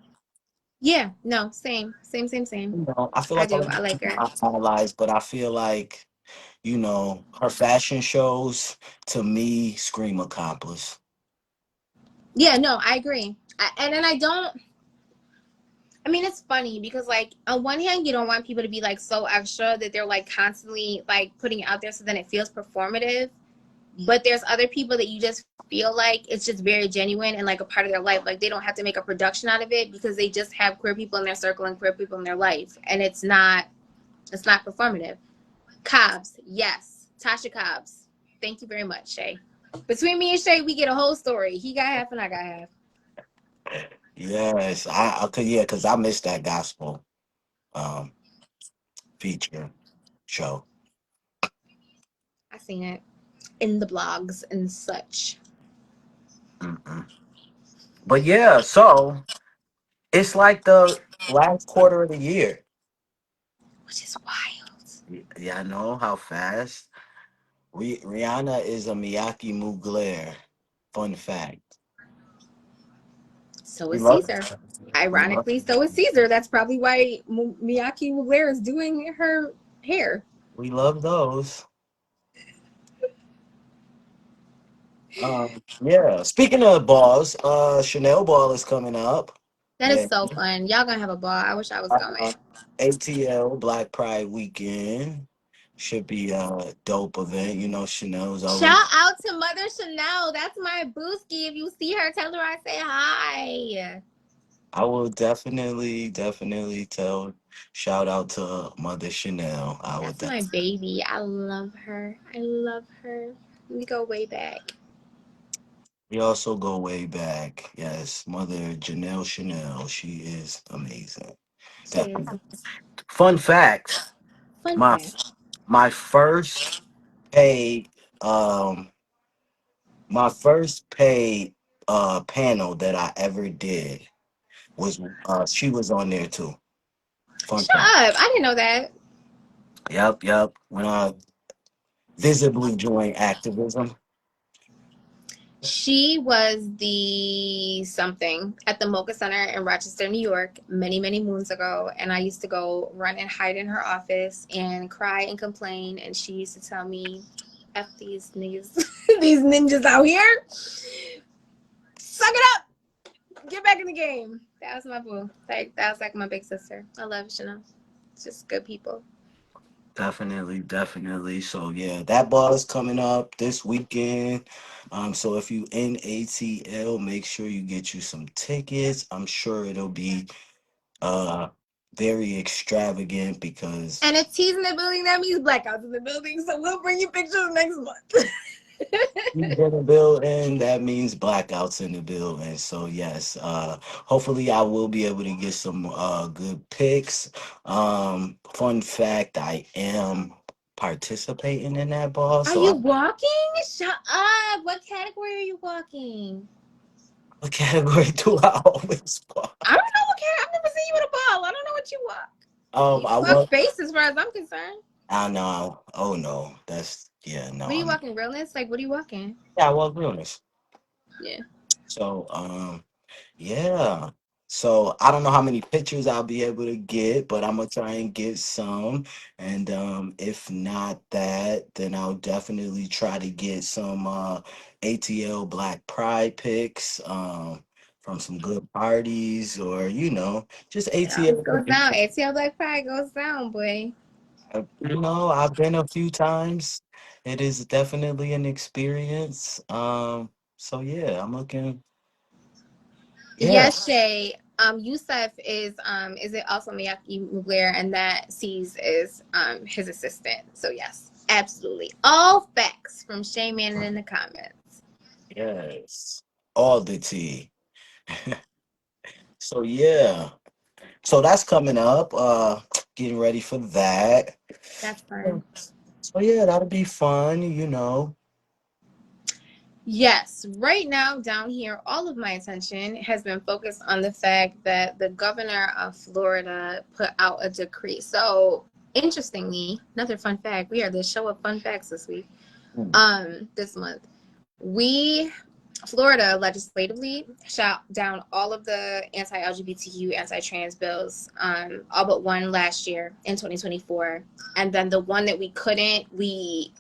Yeah, no, same. I feel I like do. I like her. I analyze, but I feel like her fashion shows to me scream accomplice. Yeah, no, I agree. And then I don't. I mean, it's funny because, like, on one hand, you don't want people to be like so extra that they're like constantly like putting it out there, so then it feels performative. But there's other people that you just feel like it's just very genuine and like a part of their life. Like they don't have to make a production out of it because they just have queer people in their circle and queer people in their life, and it's not performative. Cobbs, yes, Tasha Cobbs. Thank you very much, Shay. Between me and Shay, we get a whole story. He got half and I got half. Yes, I could, yeah, because I missed that gospel um feature show. I seen it in the blogs and such, Mm-mm. But yeah, so it's like the last quarter of the year. which is wild. Yeah, I know how fast. Rihanna is a Miyake Mugler. Fun fact. So We is love Caesar. we love Ironically, so is Caesar. That's probably why Miyake Mugler is doing her hair. we love those. Yeah. Speaking of balls, Chanel ball is coming up. That is Yeah. so fun. Y'all gonna have a ball. I wish I was Uh, going. ATL Black Pride Weekend should be a dope event. Chanel's always. Shout out to Mother Chanel. That's my booski. If you see her, tell her I say hi. I will definitely tell. Shout out to Mother Chanel. I would. That's my baby. I love her. I love her. We go way back. We also go way back. Yes, Mother Janelle Chanel. She is amazing. She is. Definitely. Fun fact: Fun my fact. my first paid um my first paid panel that I ever did was she was on there too. Fun Shut fact. up. I didn't know that. Yep. When I visibly joined activism. She was the something at the Mocha Center in Rochester, New York, many moons ago. And I used to go run and hide in her office and cry and complain. And she used to tell me, F these niggas, these ninjas out here. Suck it up. Get back in the game. That was my boo. That was like my big sister. I love Chanel. It's just good people. Definitely. So yeah, that ball is coming up this weekend. So if you in ATL, make sure you get you some tickets. I'm sure it'll be uh very extravagant because And if T's in the building, that means blackouts in the building. So we'll bring you pictures next month. he's in the building, that means blackouts in the building. So yes, hopefully I will be able to get some good picks. Fun fact, I am participating in that ball. Are So you walking? Shut up. What category are you walking? what category do I always walk? I don't know what category. I've never seen you with a ball. I don't know what you walk. You I walk was. face as far as I'm concerned. I know. Oh no, that's yeah. No, What are you I'm. walking? Realness? Like, what are you walking? Yeah, I was realness. Yeah. So yeah. So I don't know how many pictures I'll be able to get, but I'm gonna try and get some. And if not that, then I'll definitely try to get some ATL Black Pride pics from some good parties or just It always ATL. goes down. ATL Black Pride goes down, boy. I've been a few times. It is definitely an experience. So yeah, I'm looking. Yeah, Yes, Shay. Yusuf is it also Miyaki Mugler, and that C's is his assistant. So yes, absolutely. All facts from Shay Mannon in the comments. yes, all the tea. So yeah, so that's coming up. Getting ready for that. That's Yeah. fun. So yeah, that'll be fun. Yes, right now down here, all of my attention has been focused on the fact that the governor of Florida put out a decree. So, interestingly, another fun fact: we are the show of fun facts this week, Mm. this month. We Florida legislatively shot down all of the anti-LGBTQ, anti-trans bills, all but one last year in 2024, and then the one that we couldn't, we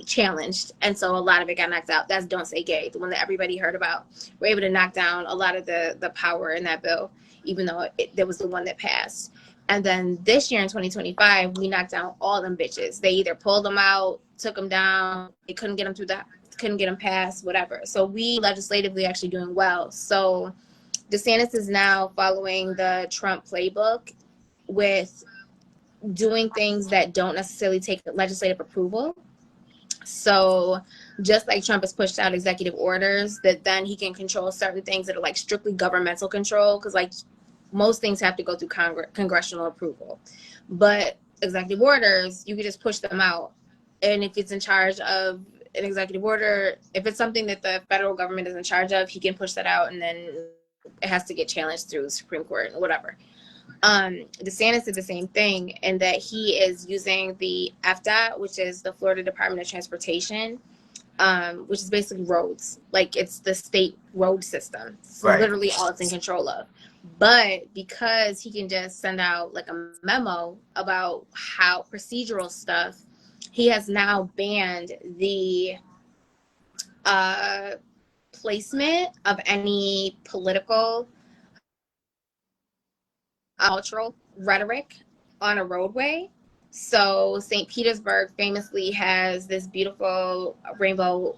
challenged, and so a lot of it got knocked out. That's "Don't Say Gay," the one that everybody heard about. We're able to knock down a lot of the power in that bill, even though there was the one that passed. And then this year in 2025, we knocked down all them bitches. They either pulled them out, took them down, they couldn't get them passed, whatever. So we legislatively actually doing well. So DeSantis is now following the Trump playbook with doing things that don't necessarily take legislative approval. So just like Trump has pushed out executive orders that then he can control certain things that are like strictly governmental control, because like most things have to go through congressional approval. But executive orders, you can just push them out. And if it's in charge of an executive order, if it's something that the federal government is in charge of, he can push that out, and then it has to get challenged through the Supreme Court or whatever. DeSantis did the same thing in that he is using the FDOT, which is the Florida Department of Transportation, which is basically roads. Like it's the state road system. It's Right. literally all it's in control of. But because he can just send out like a memo about how procedural stuff, he has now banned the placement of any political cultural rhetoric on a roadway. So St. Petersburg famously has this beautiful rainbow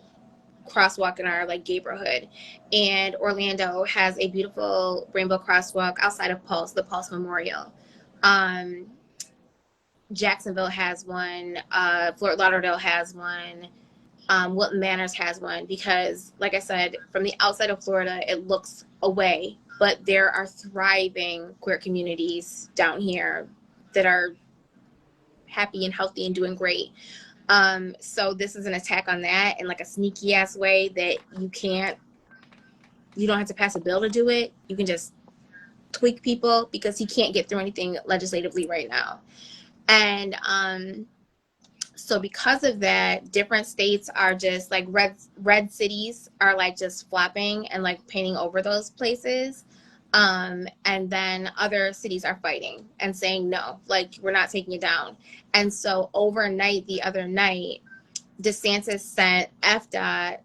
crosswalk in our like neighborhood, and Orlando has a beautiful rainbow crosswalk outside of Pulse, the Pulse Memorial. Um, Jacksonville has one. Fort Lauderdale has one. Wilton Manors has one, because, like I said, from the outside of Florida, it looks away, but there are thriving queer communities down here that are happy and healthy and doing great. So this is an attack on that in like a sneaky ass way that you don't have to pass a bill to do it. You can just tweak people, because he can't get through anything legislatively right now. And so because of that, different states are just like red cities are like just flopping and like painting over those places. And then other cities are fighting and saying, no, like we're not taking it down. And so overnight, the other night, DeSantis sent FDOT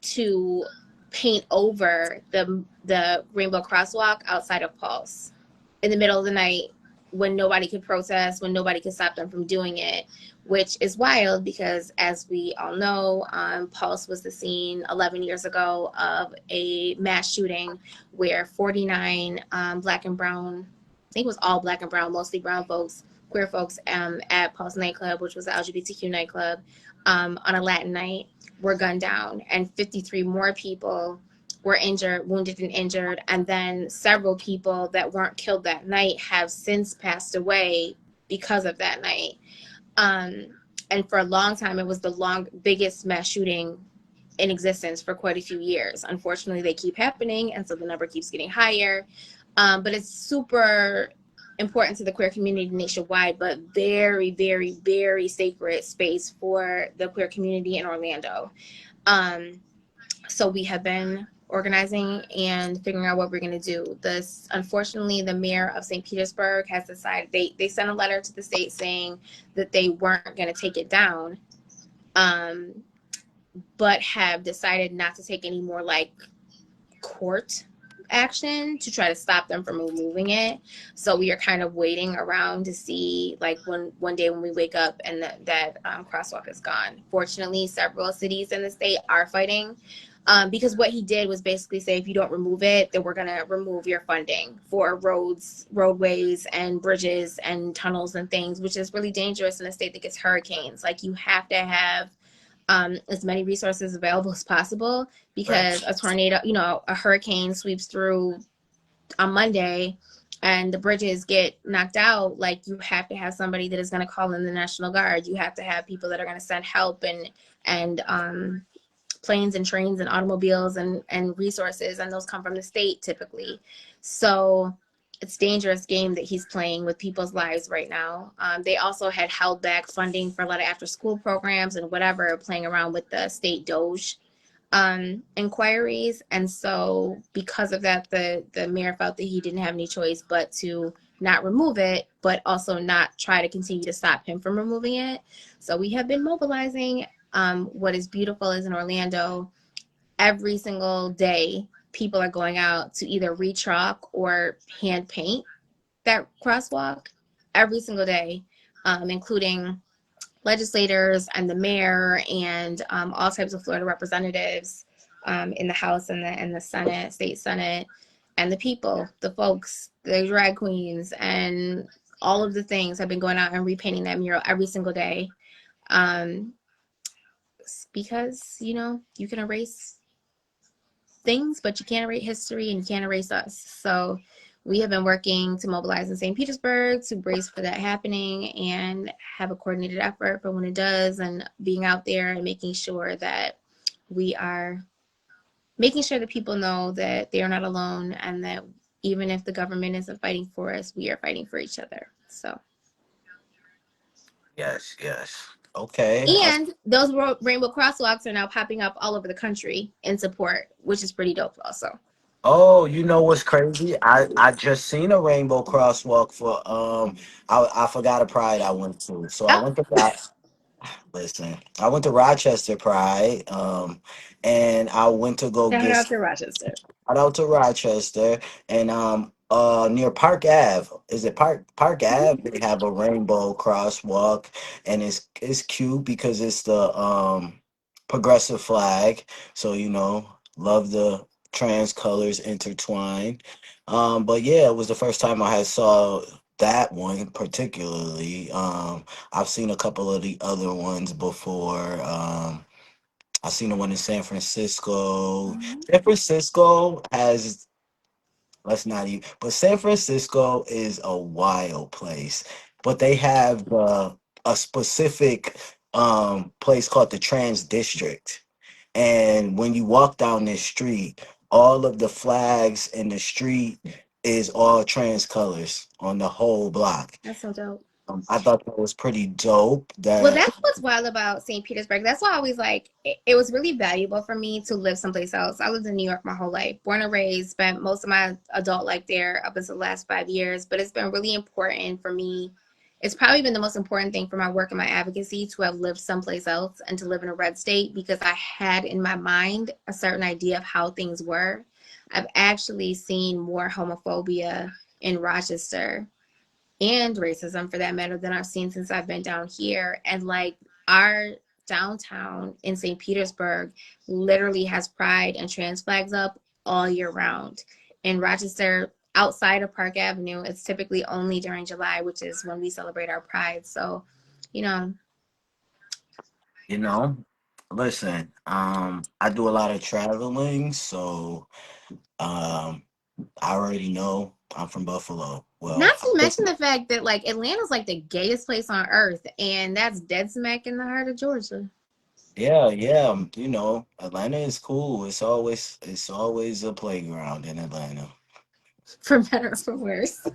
to paint over the rainbow crosswalk outside of Pulse in the middle of the night, when nobody could protest, when nobody could stop them from doing it, which is wild because, as we all know, Pulse was the scene 11 years ago of a mass shooting where 49 black and brown, I think it was all black and brown, mostly brown folks, queer folks, at Pulse nightclub, which was the LGBTQ nightclub, on a Latin night, were gunned down, and 53 more people were injured, wounded and injured, and then several people that weren't killed that night have since passed away because of that night. And for a long time, it was the biggest mass shooting in existence for quite a few years. Unfortunately, they keep happening, and so the number keeps getting higher. But it's super important to the queer community nationwide, but very, very, very sacred space for the queer community in Orlando. So we have been organizing and figuring out what we're going to do. Unfortunately, the mayor of St. Petersburg has decided, they sent a letter to the state saying that they weren't going to take it down, but have decided not to take any more like court action to try to stop them from removing it. So we are kind of waiting around to see, like, one day when we wake up and that crosswalk is gone. Fortunately, several cities in the state are fighting, because what he did was basically say, if you don't remove it, then we're going to remove your funding for roads, roadways, and bridges and tunnels and things, which is really dangerous in a state that gets hurricanes. Like, you have to have as many resources available as possible, because a tornado, a hurricane sweeps through on Monday and the bridges get knocked out. Like, you have to have somebody that is going to call in the National Guard. You have to have people that are going to send help and planes and trains and automobiles and resources, and those come from the state typically. So it's dangerous game that he's playing with people's lives right now. They also had held back funding for a lot of after school programs and whatever, playing around with the state Doge inquiries. And so because of that, the mayor felt that he didn't have any choice but to not remove it, but also not try to continue to stop him from removing it. So we have been mobilizing. What is beautiful is in Orlando, every single day, people are going out to either re-chalk or hand paint that crosswalk every single day, including legislators and the mayor and all types of Florida representatives in the House and the Senate, state Senate, and the people, the folks, the drag queens, and all of the things have been going out and repainting that mural every single day. Um, because, you can erase things, but you can't erase history and you can't erase us. So we have been working to mobilize in St. Petersburg to brace for that happening and have a coordinated effort for when it does, and being out there and making sure that we are making sure that people know that they are not alone, and that even if the government isn't fighting for us, we are fighting for each other. So, Yes, yes. Okay. and those rainbow crosswalks are now popping up all over the country in support, which is pretty dope also. Oh, you know what's crazy? I just seen a rainbow crosswalk for I forgot a pride I went to. So I Oh, went to listen. I went to Rochester Pride and I went to go shout get out to Rochester. shout out to Rochester and near Park Ave. Is it Park Ave? They have a rainbow crosswalk and it's cute because it's the progressive flag. So love the trans colors intertwined. But yeah, it was the first time I had saw that one particularly. I've seen a couple of the other ones before. I've seen the one in San Francisco. Mhm. San Francisco has, let's not even, but San Francisco is a wild place. But they have a specific place called the Trans District. And when you walk down this street, all of the flags in the street is all trans colors on the whole block. That's so dope. I thought that was pretty dope. Well, That that's what's wild about St. Petersburg. That's why I always it was really valuable for me to live someplace else. I lived in New York my whole life, born and raised, spent most of my adult life there up until the last 5 years. But it's been really important for me. It's probably been the most important thing for my work and my advocacy to have lived someplace else and to live in a red state, because I had in my mind a certain idea of how things were. I've actually seen more homophobia in Rochester, and racism for that matter, than I've seen since I've been down here. And like, our downtown in St. Petersburg literally has pride and trans flags up all year round. In Rochester, outside of Park Avenue, it's typically only during July, which is when we celebrate our pride. So, you know, you know, listen, I do a lot of traveling, so um, I already know I'm from Buffalo. not Well, to mention the fact that like Atlanta's like the gayest place on earth, and that's dead smack in the heart of Georgia. yeah, yeah, Atlanta is cool. It's always a playground in Atlanta. For better or for worse.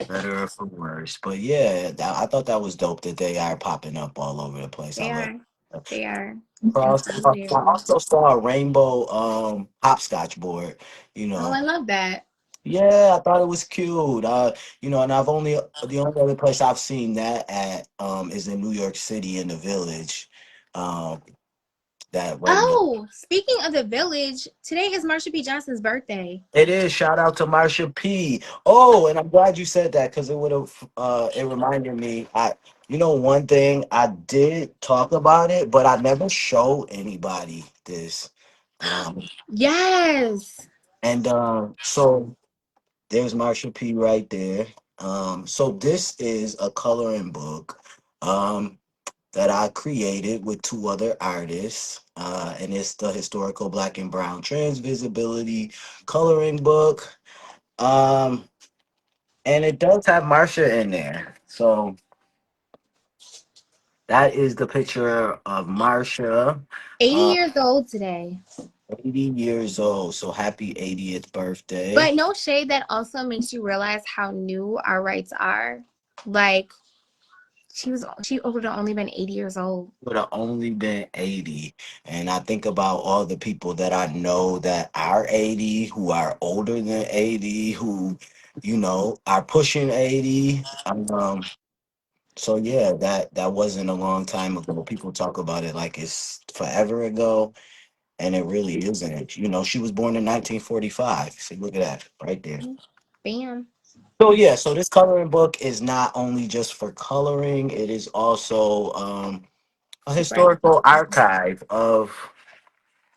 Better or for worse. But yeah, I thought that was dope that they are popping up all over the place. I They love are. it. They are. I also Absolutely I are. also saw a rainbow hopscotch board, you Oh, know. I love that. Yeah, I thought it was cute. And the only other place I've seen that at is in New York City in the Village. Um that rainbow. Oh, speaking of the village, today is Marsha P. Johnson's birthday. It is. Shout out to Marsha P. Oh, and I'm glad you said that because it reminded me. One thing I did talk about it, but I never show anybody this. Um, Yes. so there's Marsha P right there. So this is a coloring book um that I created with two other artists. And it's the historical black and brown trans visibility coloring book. Um, and it does have Marsha in there. So that is the picture of Marsha. 80 Uh, years old today. 80 years old. So happy 80th birthday. But no shade, that also makes you realize how new our rights are. Like she would have only been 80 years old. Would have only been 80. And I think about all the people that I know that are 80, who are older than 80, who, are pushing 80. So yeah, that wasn't a long time ago. People talk about it like it's forever ago, and it really isn't. She was born in 1945. See, look at that right there. Bam. So yeah, so this coloring book is not only just for coloring, it is also a Super historical educational. archive of,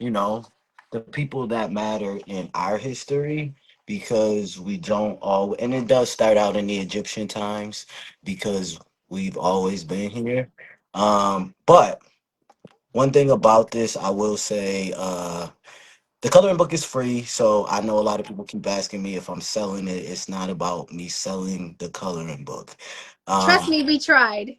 you know, the people that matter in our history, because we don't all, and it does start out in the Egyptian times because we've always been here. But one thing about this, I will say, the coloring book is free, so I know a lot of people keep asking me if I'm selling it. It's not about me selling the coloring book. Trust Um, me, we tried.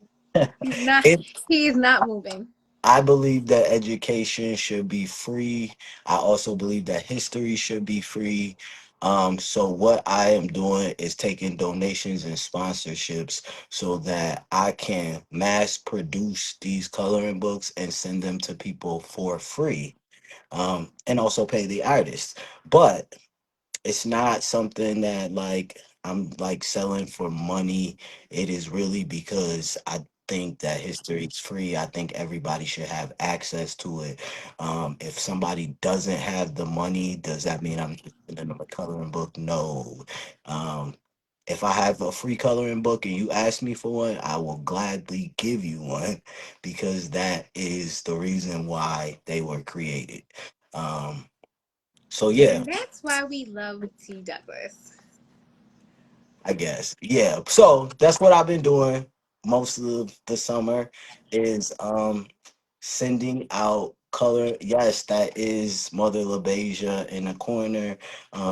He's not it he is not moving. I believe that education should be free. I also believe that history should be free. So what I am doing is taking donations and sponsorships so that I can mass produce these coloring books and send them to people for free. And also pay the artists. But it's not something that like I'm like selling for money. It is really because I think that history is free. I think everybody should have access to it. If somebody doesn't have the money, does that mean I'm just sending them a coloring book? No. Um, if I have a free coloring book and you ask me for one, I will gladly give you one because that is the reason why they were created. Um, so yeah, And that's why we love T. Douglas. I guess. Yeah. So that's what I've been doing most of the summer is sending out color. Yes, that is Mother LaBeija in the corner.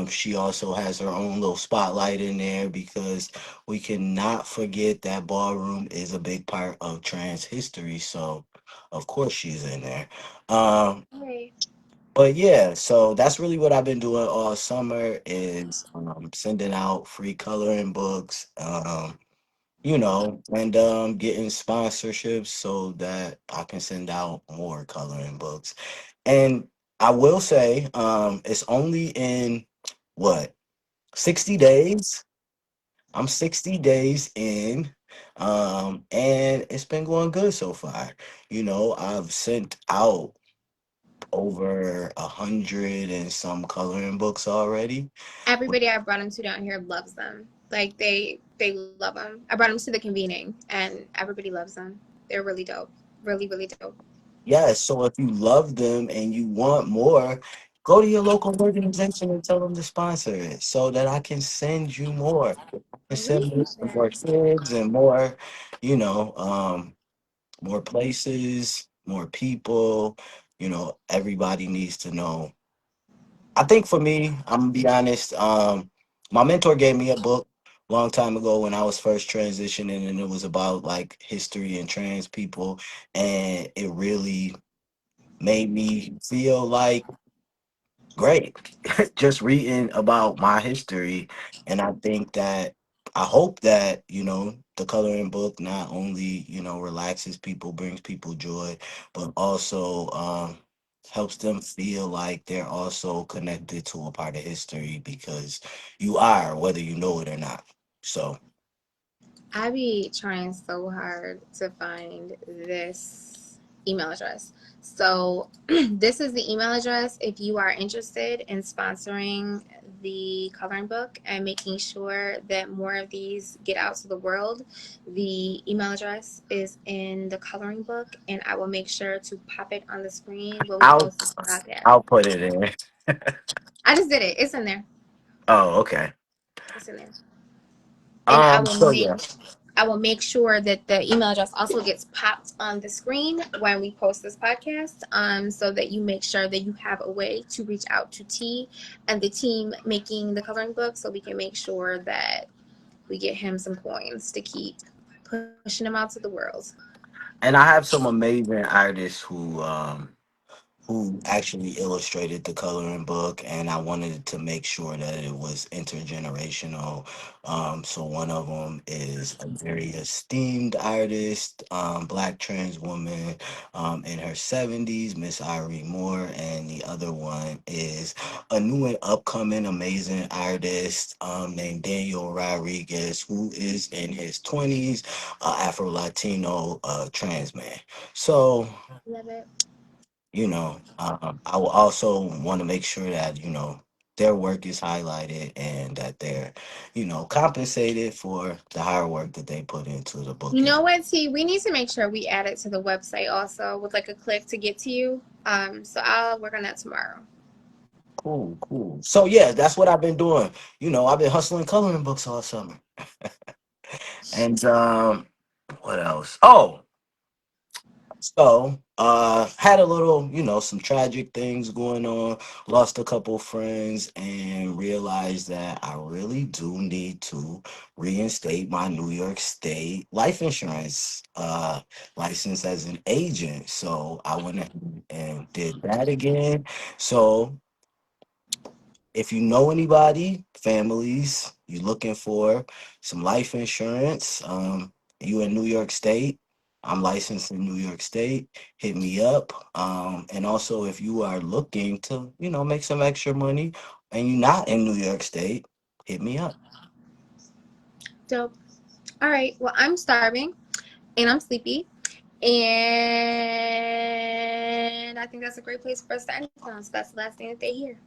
She also has her own little spotlight in there because we cannot forget that ballroom is a big part of trans history. So of course she's in there. Um Hey. but yeah, so that's really what I've been doing all summer is sending out free coloring books, and getting sponsorships so that I can send out more coloring books. And I will say, it's only in what, 60 days? I'm 60 days in, and it's been going good so far. I've sent out over 100 and some coloring books already. Everybody I brought him to down here loves them. Like they love them. I brought him to the convening, and everybody loves them. They're really dope. Really, really dope. Yes, so if you love them and you want more, go to your local organization and tell them to sponsor it so that I can send you more. And send We me more should. kids and more, you know, um, more places, more people. Everybody needs to know. I think for me, I'm gonna be honest. My mentor gave me a book a long time ago when I was first transitioning, and it was about like history and trans people, and it really made me feel like great just reading about my history. And I hope that the coloring book not only relaxes people, brings people joy, but also helps them feel like they're also connected to a part of history, because you are, whether you know it or not. So I be trying so hard to find this email address. So this is the email address if you are interested in sponsoring the coloring book and making sure that more of these get out to the world. The email address is in the coloring book, and I will make sure to pop it on the screen when we i'll post this podcast. i'll put it in. I just did it. It's in there. Oh, okay. It's in there. And So yeah. I will make sure that the email address also gets popped on the screen when we post this podcast, so that you make sure that you have a way to reach out to T and the team making the coloring book, so we can make sure that we get him some coins to keep pushing them out to the world. And I have some amazing artists who who actually illustrated the coloring book, and I wanted to make sure that it was intergenerational. So one of them is a very esteemed artist, black trans woman in her 70s, Miss Irene Moore, and the other one is a new and upcoming amazing artist named Daniel Rodriguez, who is in his 20s, Afro Latino trans man. So Love it. I will also want to make sure that, their work is highlighted and that they're, compensated for the hard work that they put into the You book as know well. what, T? We need to make sure we add it to the website also with like a click to get to you. So I'll work on that tomorrow. Cool, cool. So yeah, that's what I've been doing. I've been hustling coloring books all summer. And what else? Oh, so, had a little, some tragic things going on. Lost a couple friends and realized that I really do need to reinstate my New York State life insurance license as an agent. So I went ahead and did that again. So if you know anybody, families, you looking for some life insurance, you in New York State, I'm licensed in New York State, hit me up. And also if you are looking to, make some extra money and you're not in New York State, hit me up. Dope. All right. Well, I'm starving and I'm sleepy. And I think that's a great place for us to end on. So that's the last thing that they hear.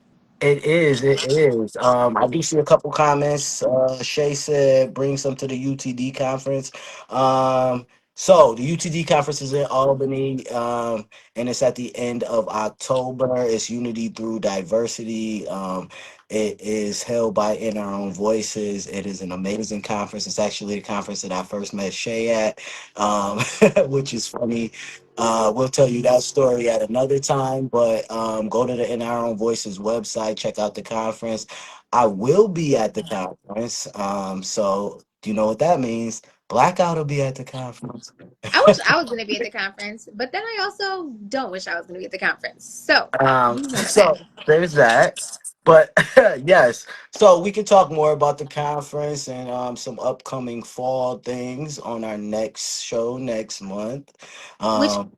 It is. It is. I do see a couple comments. Shay said, "Bring some to the UTD conference." So the UTD conference is in Albany, and it's at the end of October. It's Unity Through Diversity. It is held by In Our Own Voices. It is an amazing conference. It's actually the conference that I first met Shay at, um, which is funny. We'll tell you that story at another time, but go to the In Our Own Voices website, check out the conference. I will be at the conference. So do you know what that means? Blackout will be at the conference. I wish I was going to be at the conference, but then I also don't wish I was going to be at the conference. So you know that. So there's that. But yes, so we can talk more about the conference and some upcoming fall things on our next show next month. Which Um,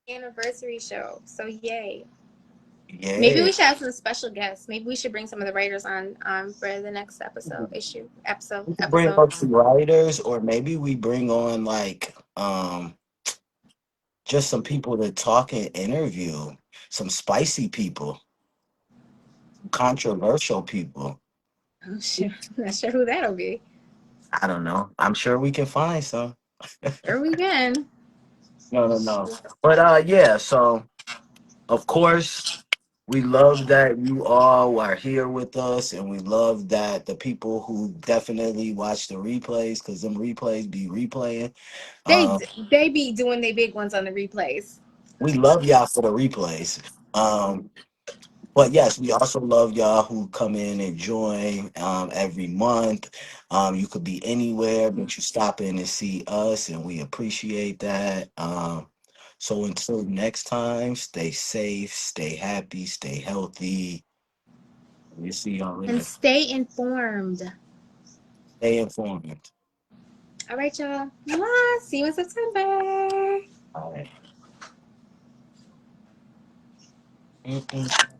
anniversary show. So yay. Maybe yeah. we should have some special guests. Maybe we should bring some of the writers on for the next episode issue episode We could bring episode. up some writers, or maybe we bring on like just some people to talk and interview, some spicy people, controversial people. Oh shit. Not sure who that'll be. I don't know. I'm sure we can find some. Sure we can. No, no, no. But yeah, so of course we love that you all are here with us, and we love that the people who definitely watch the replays, because them replays be replaying. They Um, they be doing their big ones on the replays. we love y'all for the replays. Um, But yes, we also love y'all who come in and join every month. You could be anywhere, but you stop in and see us, and we appreciate that. So until next time, stay safe, stay happy, stay healthy. We'll see y'all And later. stay informed. Stay informed. All right, y'all. Mwah. See you in September. All right. Mm-mm.